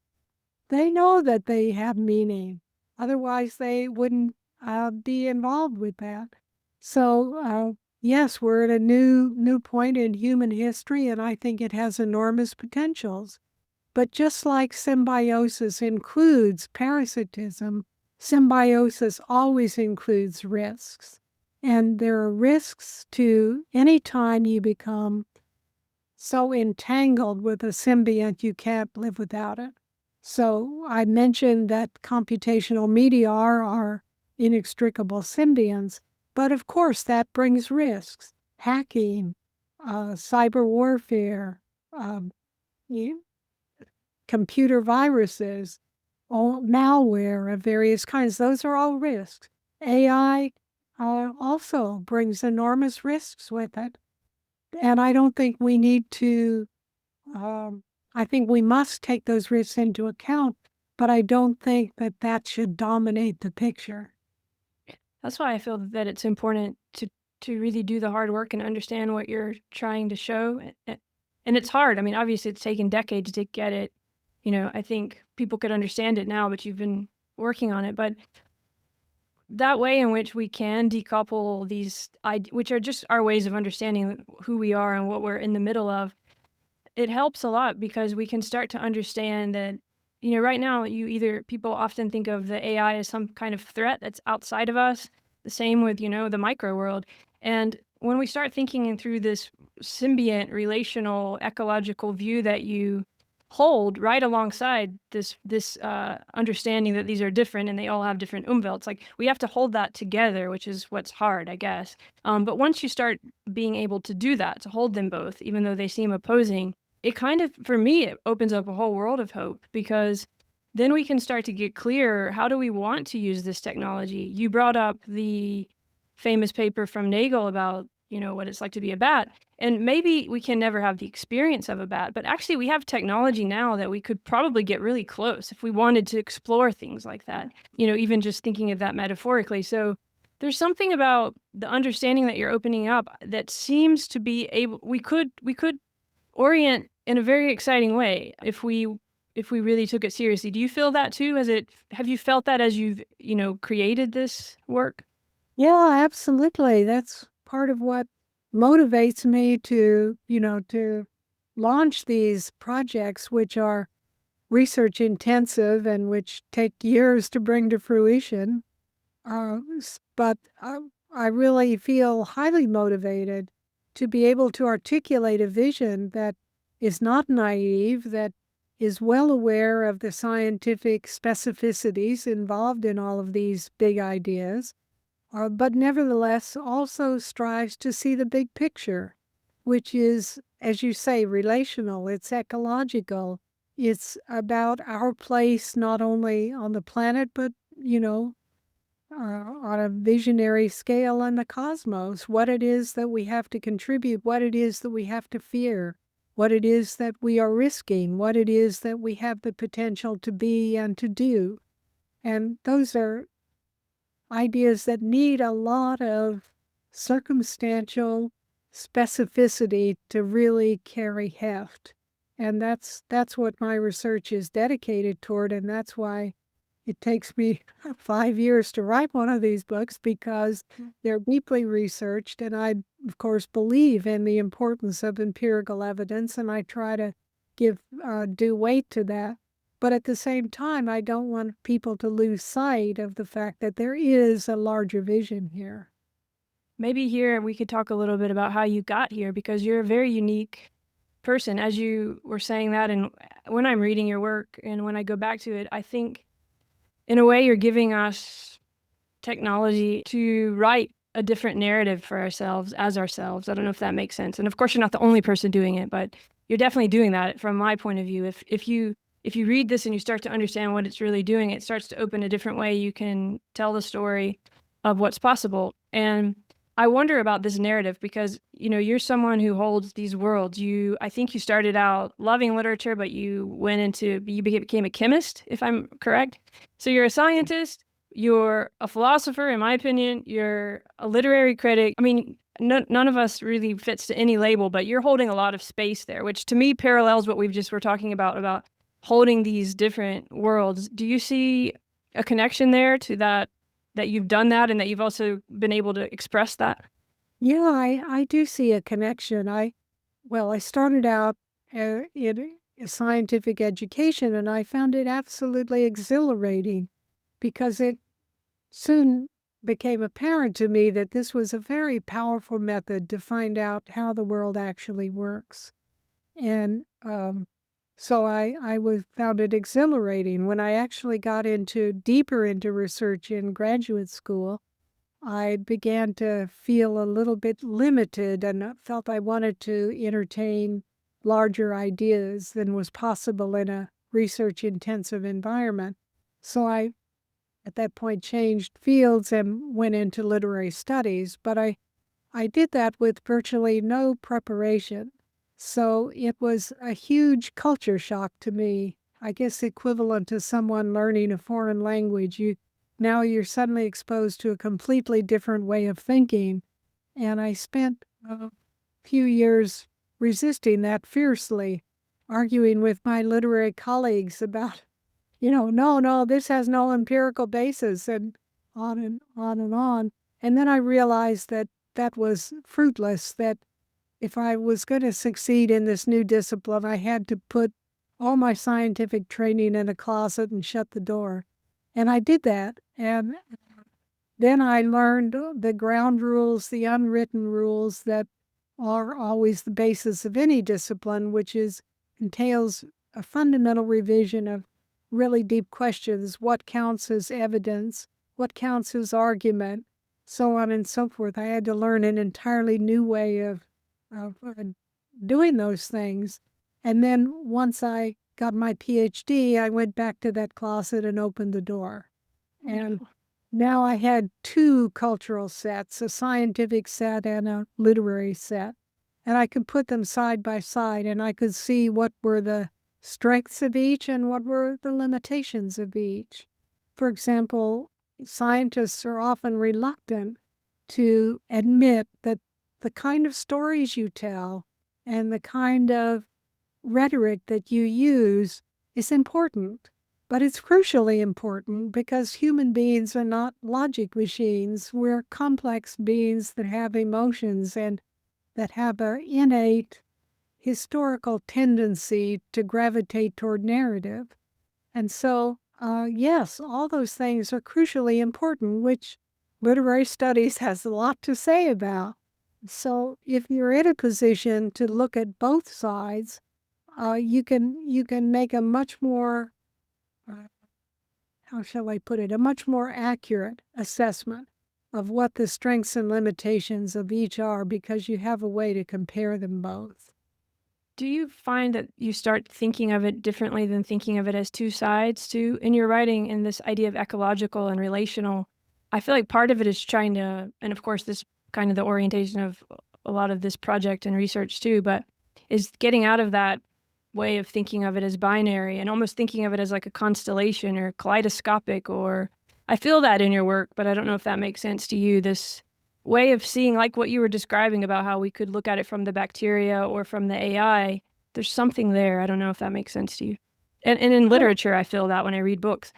they know that they have meaning. Otherwise, they wouldn't be involved with that. So, yes, we're at a new point in human history, and I think it has enormous potentials. But just like symbiosis includes parasitism, symbiosis always includes risks. And there are risks to any time you become so entangled with a symbiont you can't live without it. So I mentioned that computational media are our inextricable symbionts, but of course that brings risks. Hacking, cyber warfare, um, computer viruses, all malware of various kinds. Those are all risks. AI also brings enormous risks with it. And I don't think we need to, I think we must take those risks into account, but I don't think that that should dominate the picture. That's why I feel that it's important to really do the hard work and understand what you're trying to show. And it's hard. I mean, obviously, it's taken decades to get it. I think people could understand it now, but you've been working on it. But that way in which we can decouple these, which are just our ways of understanding who we are and what we're in the middle of, it helps a lot because we can start to understand that, right now people often think of the AI as some kind of threat that's outside of us, the same with, the micro world. And when we start thinking through this symbiont, relational, ecological view that you hold right alongside this understanding that these are different and they all have different umwelts, like we have to hold that together, which is what's hard, I guess. But once you start being able to do that, to hold them both, even though they seem opposing, it kind of, for me, it opens up a whole world of hope because then we can start to get clear, how do we want to use this technology? You brought up the famous paper from Nagel about, what it's like to be a bat. And maybe we can never have the experience of a bat, but actually we have technology now that we could probably get really close if we wanted to explore things like that, even just thinking of that metaphorically. So there's something about the understanding that you're opening up that seems to be able, we could orient in a very exciting way if we really took it seriously. Do you feel that too? Have you felt that as you've, created this work? Yeah, absolutely. That's part of what motivates me to launch these projects, which are research intensive and which take years to bring to fruition. But I really feel highly motivated to be able to articulate a vision that is not naive, that is well aware of the scientific specificities involved in all of these big ideas, but nevertheless also strives to see the big picture, which is, as you say, relational, it's ecological. It's about our place not only on the planet, but, on a visionary scale in the cosmos, what it is that we have to contribute, what it is that we have to fear, what it is that we are risking, what it is that we have the potential to be and to do. And those are ideas that need a lot of circumstantial specificity to really carry heft. And that's what my research is dedicated toward, and that's why it takes me 5 years to write one of these books, because they're deeply researched, and I, of course, believe in the importance of empirical evidence, and I try to give due weight to that. But at the same time, I don't want people to lose sight of the fact that there is a larger vision here. Maybe here we could talk a little bit about how you got here, because you're a very unique person, as you were saying that. And when I'm reading your work and when I go back to it, I think in a way you're giving us technology to write a different narrative for ourselves as ourselves. I don't know if that makes sense. And of course, you're not the only person doing it, but you're definitely doing that from my point of view. If you read this and you start to understand what it's really doing, it starts to open a different way you can tell the story of what's possible. And I wonder about this narrative because, you're someone who holds these worlds. I think you started out loving literature, but you became a chemist, if I'm correct. So you're a scientist, you're a philosopher, in my opinion, you're a literary critic. I mean, none of us really fits to any label, but you're holding a lot of space there, which to me parallels what were talking about holding these different worlds. Do you see a connection there to that you've done that and that you've also been able to express that? Yeah, I do see a connection. I started out in a scientific education, and I found it absolutely exhilarating because it soon became apparent to me that this was a very powerful method to find out how the world actually works. And So found it exhilarating. When I actually got deeper into research in graduate school, I began to feel a little bit limited and felt I wanted to entertain larger ideas than was possible in a research-intensive environment. So at that point, changed fields and went into literary studies, but I did that with virtually no preparation. So it was a huge culture shock to me. I guess equivalent to someone learning a foreign language. Now you're suddenly exposed to a completely different way of thinking. And I spent a few years resisting that fiercely, arguing with my literary colleagues about, no, this has no empirical basis, and on and on and on. And then I realized that was fruitless, that if I was going to succeed in this new discipline, I had to put all my scientific training in a closet and shut the door. And I did that. And then I learned the ground rules, the unwritten rules that are always the basis of any discipline, which entails a fundamental revision of really deep questions. What counts as evidence? What counts as argument? So on and so forth. I had to learn an entirely new way of doing those things. And then once I got my PhD, I went back to that closet and opened the door. And now I had two cultural sets, a scientific set and a literary set. And I could put them side by side, and I could see what were the strengths of each and what were the limitations of each. For example, scientists are often reluctant to admit that the kind of stories you tell and the kind of rhetoric that you use is important. But it's crucially important because human beings are not logic machines. We're complex beings that have emotions and that have an innate historical tendency to gravitate toward narrative. And so, yes, all those things are crucially important, which literary studies has a lot to say about. So if you're in a position to look at both sides, you can make a much more, how shall I put it, a much more accurate assessment of what the strengths and limitations of each are because you have a way to compare them both. Do you find that you start thinking of it differently than thinking of it as two sides too? In your writing, in this idea of ecological and relational, I feel like part of it is trying to, and of course this kind of the orientation of a lot of this project and research too, but is getting out of that way of thinking of it as binary and almost thinking of it as like a constellation or kaleidoscopic, or I feel that in your work, but I don't know if that makes sense to you, this way of seeing, like what you were describing about how we could look at it from the bacteria or from the AI. There's something there. I don't know if that makes sense to you. And in literature, I feel that when I read books.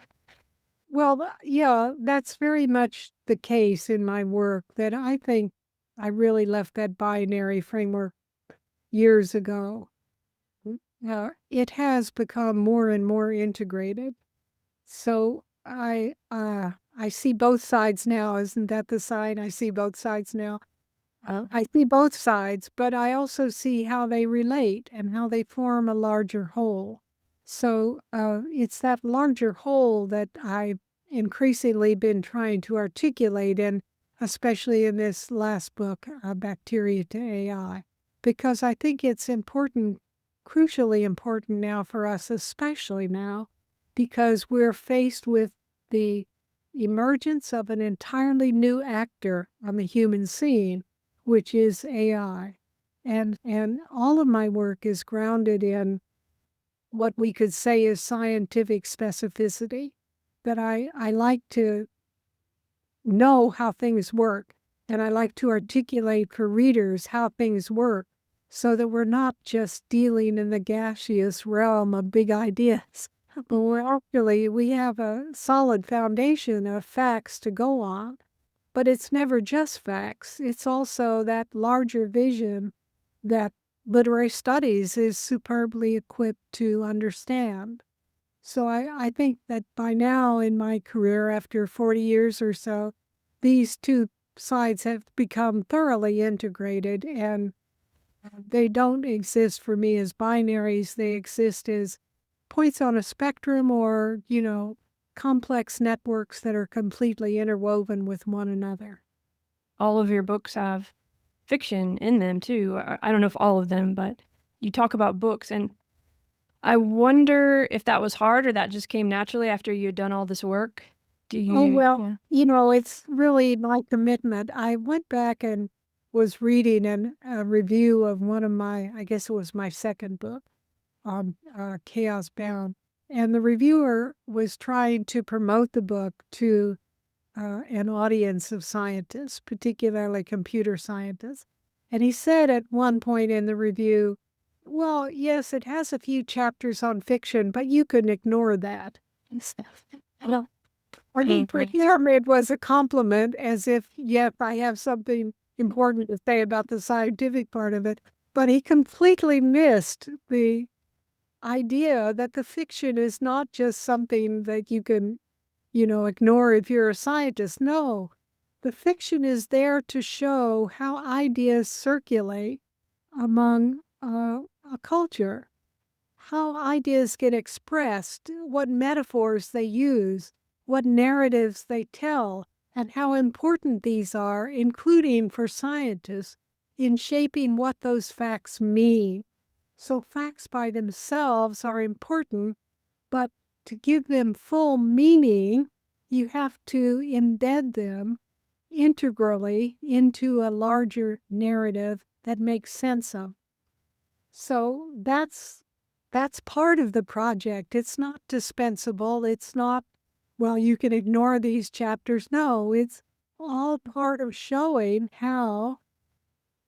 Well, yeah, that's very much the case in my work, that I think I really left that binary framework years ago. It has become more and more integrated. So I see both sides now. Isn't that the sign? I see both sides now. I see both sides, but I also see how they relate and how they form a larger whole. So it's that larger whole that I've increasingly been trying to articulate, and especially in this last book, Bacteria to AI, because I think it's important, crucially important now for us, especially now, because we're faced with the emergence of an entirely new actor on the human scene, which is AI. And all of my work is grounded in what we could say is scientific specificity, that I like to know how things work, and I like to articulate for readers how things work so that we're not just dealing in the gaseous realm of big ideas. But we have a solid foundation of facts to go on. But it's never just facts. It's also that larger vision that literary studies is superbly equipped to understand. So I think that by now in my career, after 40 years or so, these two sides have become thoroughly integrated, and They don't exist for me as binaries. They exist as points on a spectrum or, complex networks that are completely interwoven with one another. All of your books have fiction in them too. I don't know if all of them, but you talk about books, and I wonder if that was hard or that just came naturally after you had done all this work. Well, it's really my commitment. I went back and was reading a review of one of I guess it was my second book, Chaos Bound. And the reviewer was trying to promote the book to an audience of scientists, particularly computer scientists. And he said at one point in the review, well, yes, it has a few chapters on fiction, but you can ignore that. Well, I think for him it was a compliment, as if, yep, I have something important to say about the scientific part of it. But he completely missed the idea that the fiction is not just something that you can, ignore if you're a scientist. No, the fiction is there to show how ideas circulate among a culture, how ideas get expressed, what metaphors they use, what narratives they tell, and how important these are, including for scientists, in shaping what those facts mean. So facts by themselves are important, but to give them full meaning, you have to embed them integrally into a larger narrative that makes sense of. So that's part of the project. It's not dispensable. It's not, well, you can ignore these chapters. No, it's all part of showing how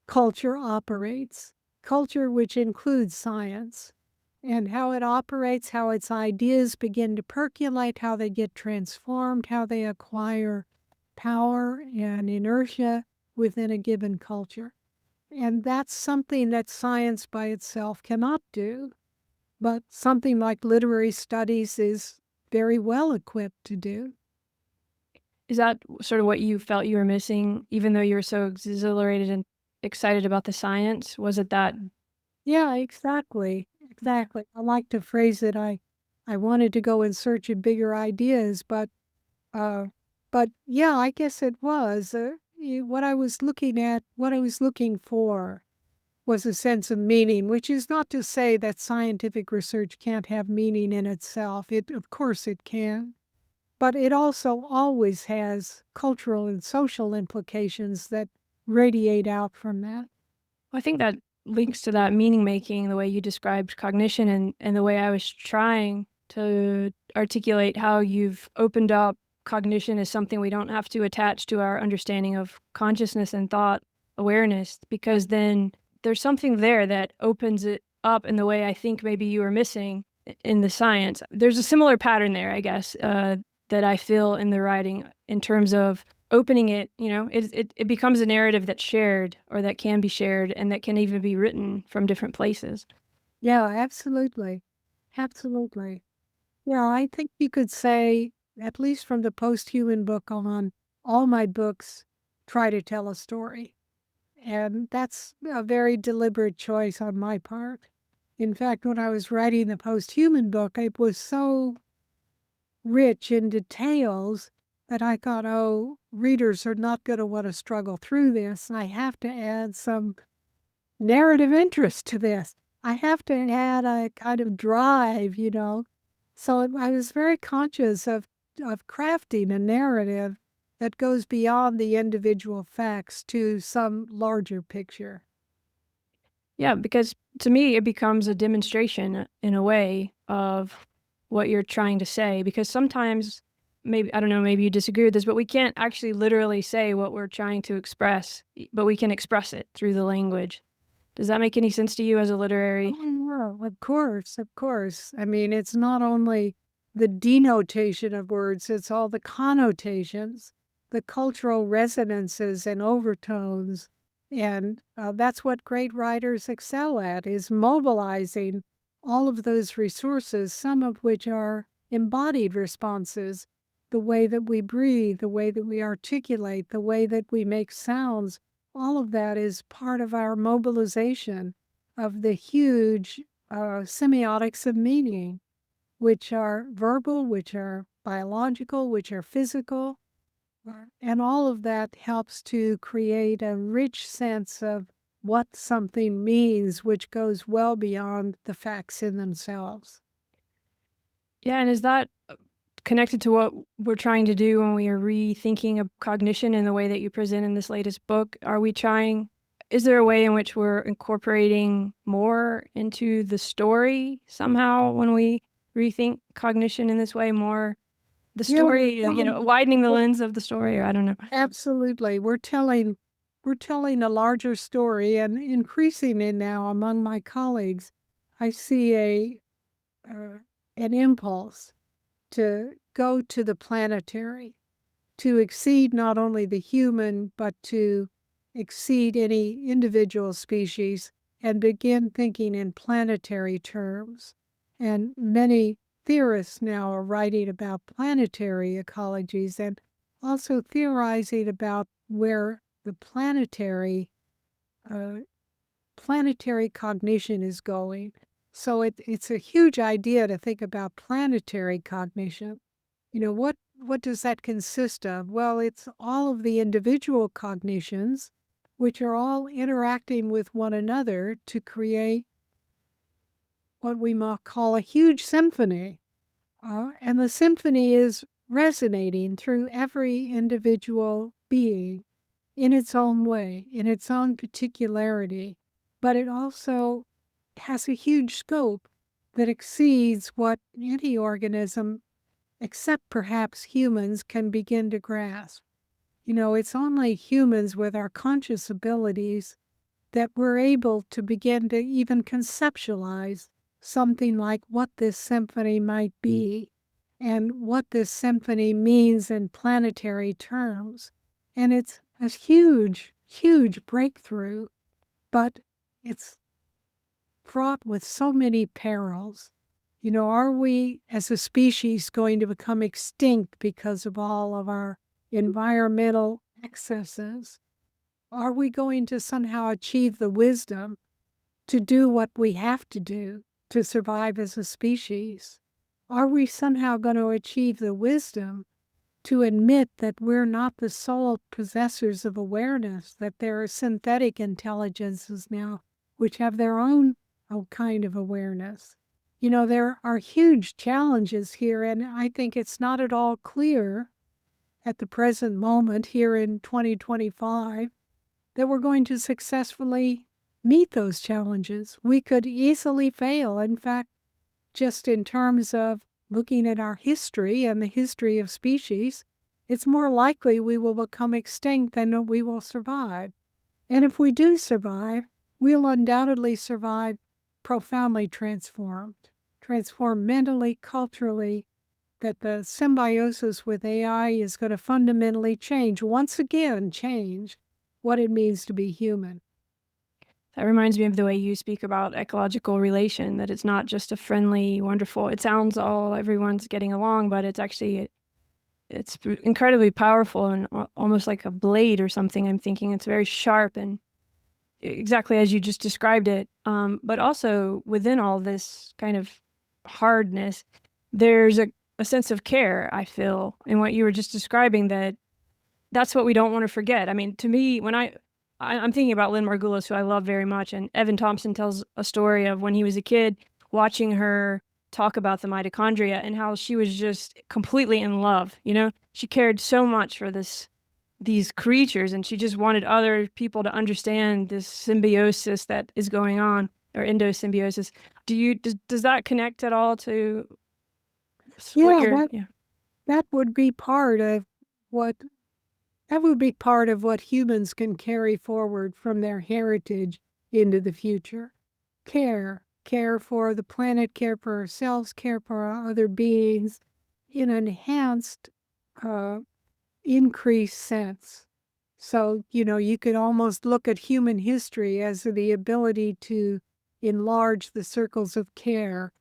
culture operates, culture which includes science, and how it operates, how its ideas begin to percolate, how they get transformed, how they acquire power and inertia within a given culture. And that's something that science by itself cannot do, but something like literary studies is very well equipped to do. Is that sort of what you felt you were missing, even though you were so exhilarated and excited about the science? Was it that? Yeah, exactly. Exactly. I like to phrase it. I wanted to go in search of bigger ideas, but yeah, I guess it was what I was looking at. What I was looking for was a sense of meaning, which is not to say that scientific research can't have meaning in itself. Of course, it can, but it also always has cultural and social implications that radiate out from that. I think that links to that meaning making, the way you described cognition, and the way I was trying to articulate how you've opened up cognition as something we don't have to attach to our understanding of consciousness and thought awareness, because then there's something there that opens it up in the way I think maybe you were missing in the science. There's a similar pattern there, I guess, that I feel in the writing in terms of opening it. It becomes a narrative that's shared, or that can be shared, and that can even be written from different places. Yeah, absolutely. Absolutely. Yeah, I think you could say, at least from the Posthuman book on, all my books try to tell a story. And that's a very deliberate choice on my part. In fact, when I was writing the Posthuman book, it was so rich in details that I thought, oh, readers are not going to want to struggle through this. I have to add some narrative interest to this. I have to add a kind of drive, So I was very conscious of crafting a narrative that goes beyond the individual facts to some larger picture. Yeah, because to me, it becomes a demonstration in a way of what you're trying to say. Because sometimes, maybe, I don't know, maybe you disagree with this, but we can't actually literally say what we're trying to express, but we can express it through the language. Does that make any sense to you as a literary? Oh, yeah, of course, of course. I mean, it's not only the denotation of words, it's all the connotations, the cultural resonances and overtones. And that's what great writers excel at, is mobilizing all of those resources, some of which are embodied responses, the way that we breathe, the way that we articulate, the way that we make sounds. all of that is part of our mobilization of the huge semiotics of meaning, which are verbal, which are biological, which are physical. And all of that helps to create a rich sense of what something means, which goes well beyond the facts in themselves. Yeah, and is that connected to what we're trying to do when we are rethinking of cognition in the way that you present in this latest book? Is there a way in which we're incorporating more into the story somehow when we rethink cognition in this way, more the story, widening the lens of the story, or I don't know. Absolutely. We're telling a larger story, and increasingly now among my colleagues, I see an impulse to go to the planetary, to exceed not only the human, but to exceed any individual species and begin thinking in planetary terms. And many theorists now are writing about planetary ecologies and also theorizing about where the planetary cognition is going. So it's a huge idea to think about planetary cognition. What does that consist of? Well, it's all of the individual cognitions, which are all interacting with one another to create what we might call a huge symphony. And the symphony is resonating through every individual being in its own way, in its own particularity. But it also has a huge scope that exceeds what any organism, except perhaps humans, can begin to grasp. It's only humans with our conscious abilities that we're able to begin to even conceptualize something like what this symphony might be and what this symphony means in planetary terms. And it's a huge, huge breakthrough, but it's fraught with so many perils. Are we as a species going to become extinct because of all of our environmental excesses? Are we going to somehow achieve the wisdom to do what we have to do to survive as a species? Are we somehow going to achieve the wisdom to admit that we're not the sole possessors of awareness, that there are synthetic intelligences now which have their own kind of awareness? There are huge challenges here, and I think it's not at all clear at the present moment here in 2025 that we're going to successfully meet those challenges. We could easily fail. In fact, just in terms of looking at our history and the history of species, it's more likely we will become extinct than we will survive. And if we do survive, we'll undoubtedly survive profoundly transformed mentally, culturally, that the symbiosis with AI is going to fundamentally once again change what it means to be human. That reminds me of the way you speak about ecological relation, that it's not just a friendly, wonderful, it sounds everyone's getting along, but it's actually, it's incredibly powerful and almost like a blade or something. I'm thinking it's very sharp and exactly as you just described it. But also within all this kind of hardness, there's a sense of care, I feel, in what you were just describing, that's what we don't want to forget. I mean, to me, when I'm thinking about Lynn Margulis, who I love very much, and Evan Thompson tells a story of when he was a kid, watching her talk about the mitochondria and how she was just completely in love. She cared so much for these creatures, and she just wanted other people to understand this symbiosis that is going on, or endosymbiosis. Does that connect at all to that would be part of what humans can carry forward from their heritage into the future. Care for the planet, care for ourselves, care for our other beings in an enhanced, increased sense. So, you could almost look at human history as the ability to enlarge the circles of care.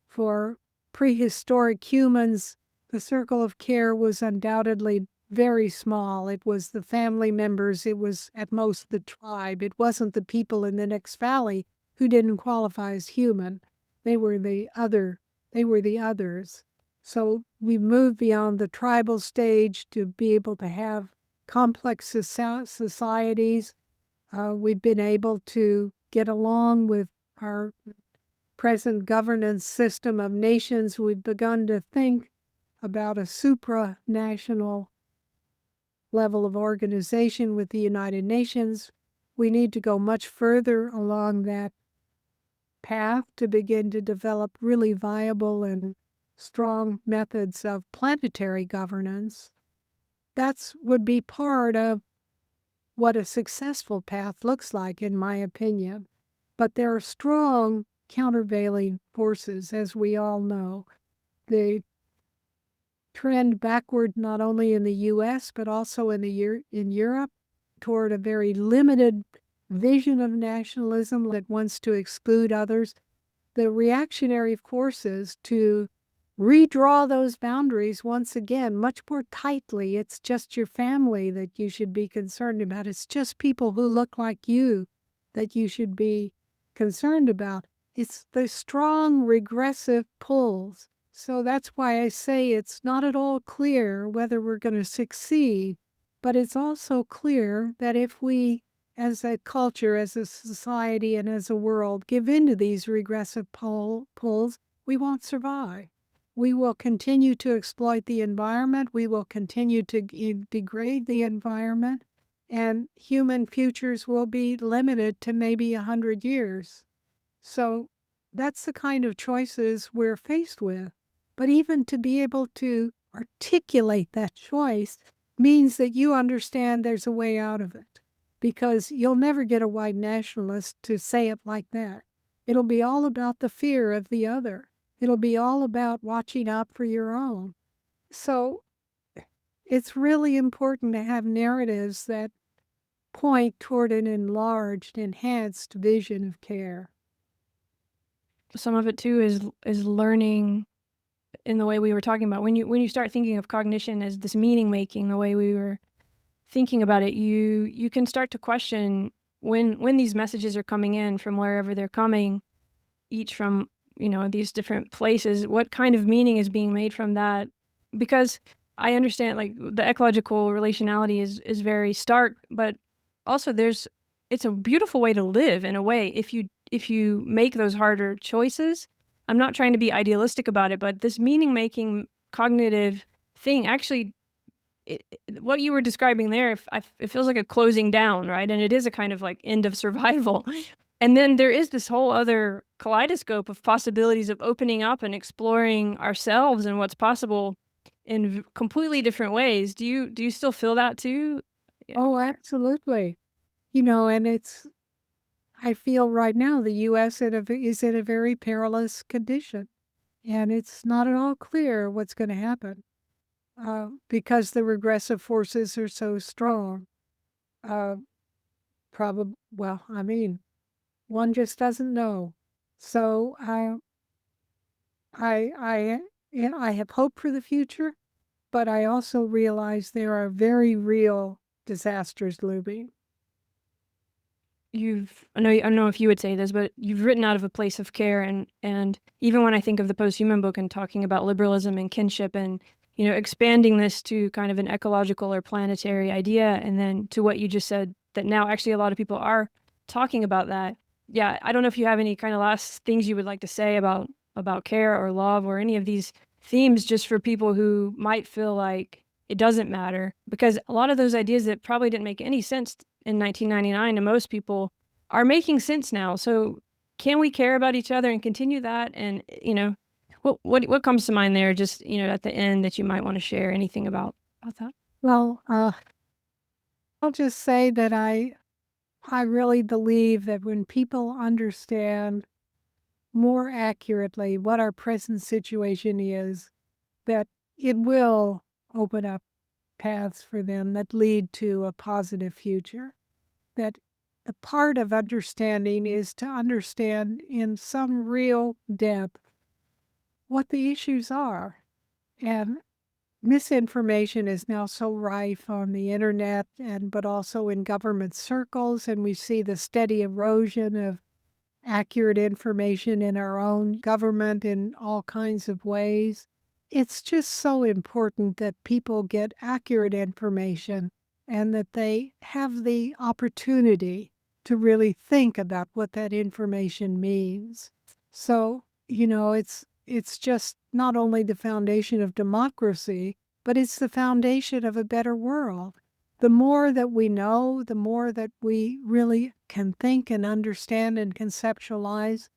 For prehistoric humans, the circle of care was undoubtedly very small. It was the family members. It was at most the tribe. It wasn't the people in the next valley who didn't qualify as human. They were the other. They were the others. So we moved beyond the tribal stage to be able to have complex societies. We've been able to get along with our present governance system of nations. We've begun to think about a supranational level of organization with the United Nations. We need to go much further along that path to begin to develop really viable and strong methods of planetary governance. That would be part of what a successful path looks like, in my opinion. But there are strong countervailing forces, as we all know. The trend backward not only in the U.S. but also in Europe toward a very limited vision of nationalism that wants to exclude others. The reactionary forces to redraw those boundaries once again much more tightly. It's just your family that you should be concerned about. It's just people who look like you that you should be concerned about. It's the strong regressive pulls. So that's why I say it's not at all clear whether we're going to succeed, but it's also clear that if we, as a culture, as a society, and as a world, give in to these regressive pulls, we won't survive. We will continue to exploit the environment. We will continue to degrade the environment, and human futures will be limited to maybe 100 years. So that's the kind of choices we're faced with. But even to be able to articulate that choice means that you understand there's a way out of it, because you'll never get a white nationalist to say it like that. It'll be all about the fear of the other. It'll be all about watching out for your own. So it's really important to have narratives that point toward an enlarged, enhanced vision of care. Some of it too is learning in the way we were talking about. When you start thinking of cognition as this meaning making, the way we were thinking about it, you can start to question when these messages are coming in from wherever they're coming, each from these different places, what kind of meaning is being made from that? Because I understand like the ecological relationality is very stark, but also it's a beautiful way to live in a way if you make those harder choices. I'm not trying to be idealistic about it, but this meaning making cognitive thing actually, what you were describing there, it feels like a closing down, right? And it is a kind of like end of survival. And then there is this whole other kaleidoscope of possibilities of opening up and exploring ourselves and what's possible in completely different ways. Do you still feel that too? Yeah. Oh, absolutely. And I feel right now the U.S. is in a very perilous condition, and it's not at all clear what's going to happen because the regressive forces are so strong. One just doesn't know. So I have hope for the future, but I also realize there are very real disasters looming. I don't know if you would say this, but you've written out of a place of care, and even when I think of the Posthuman book and talking about liberalism and kinship and expanding this to kind of an ecological or planetary idea, and then to what you just said, that now actually a lot of people are talking about that. Yeah, I don't know if you have any kind of last things you would like to say about care or love or any of these themes, just for people who might feel like it doesn't matter, because a lot of those ideas that probably didn't make any sense in 1999 to most people are making sense now. So can we care about each other and continue that? And what comes to mind there, just at the end, that you might want to share anything about that? Well, I'll just say that I really believe that when people understand more accurately what our present situation is, that it will open up paths for them that lead to a positive future. That the part of understanding is to understand in some real depth what the issues are. And misinformation is now so rife on the internet but also in government circles, and we see the steady erosion of accurate information in our own government in all kinds of ways. It's just so important that people get accurate information and that they have the opportunity to really think about what that information means. So, it's just not only the foundation of democracy, but it's the foundation of a better world. The more that we know, the more that we really can think and understand and conceptualize.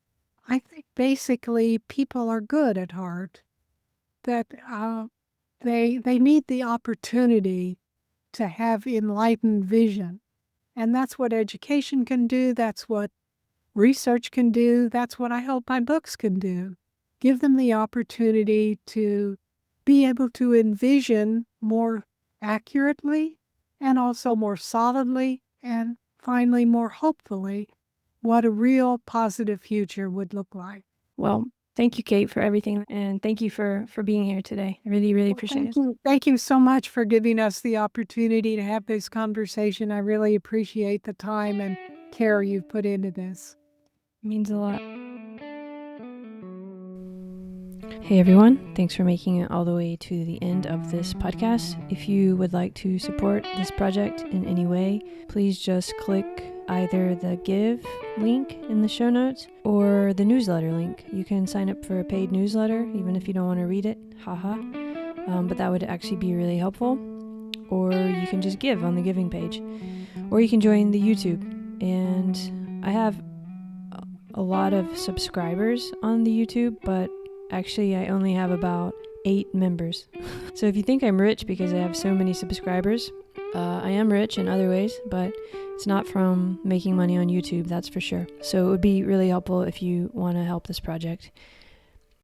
I think basically people are good at heart, that they need the opportunity to have enlightened vision. And that's what education can do. That's what research can do. That's what I hope my books can do. Give them the opportunity to be able to envision more accurately and also more solidly and finally more hopefully what a real positive future would look like. Well, thank you, Kate, for everything, and thank you for being here today. I really, really appreciate it. Thank you so much for giving us the opportunity to have this conversation. I really appreciate the time and care you've put into this. It means a lot. Hey everyone, thanks for making it all the way to the end of this podcast. If you would like to support this project in any way, please just click either the Give link in the show notes or the newsletter link. You can sign up for a paid newsletter even if you don't want to read it, haha. But that would actually be really helpful. Or you can just give on the giving page. Or you can join the YouTube. And I have a lot of subscribers on the YouTube, but actually I only have about 8 members. So if you think I'm rich because I have so many subscribers, I am rich in other ways, but it's not from making money on YouTube, that's for sure. So it would be really helpful if you want to help this project.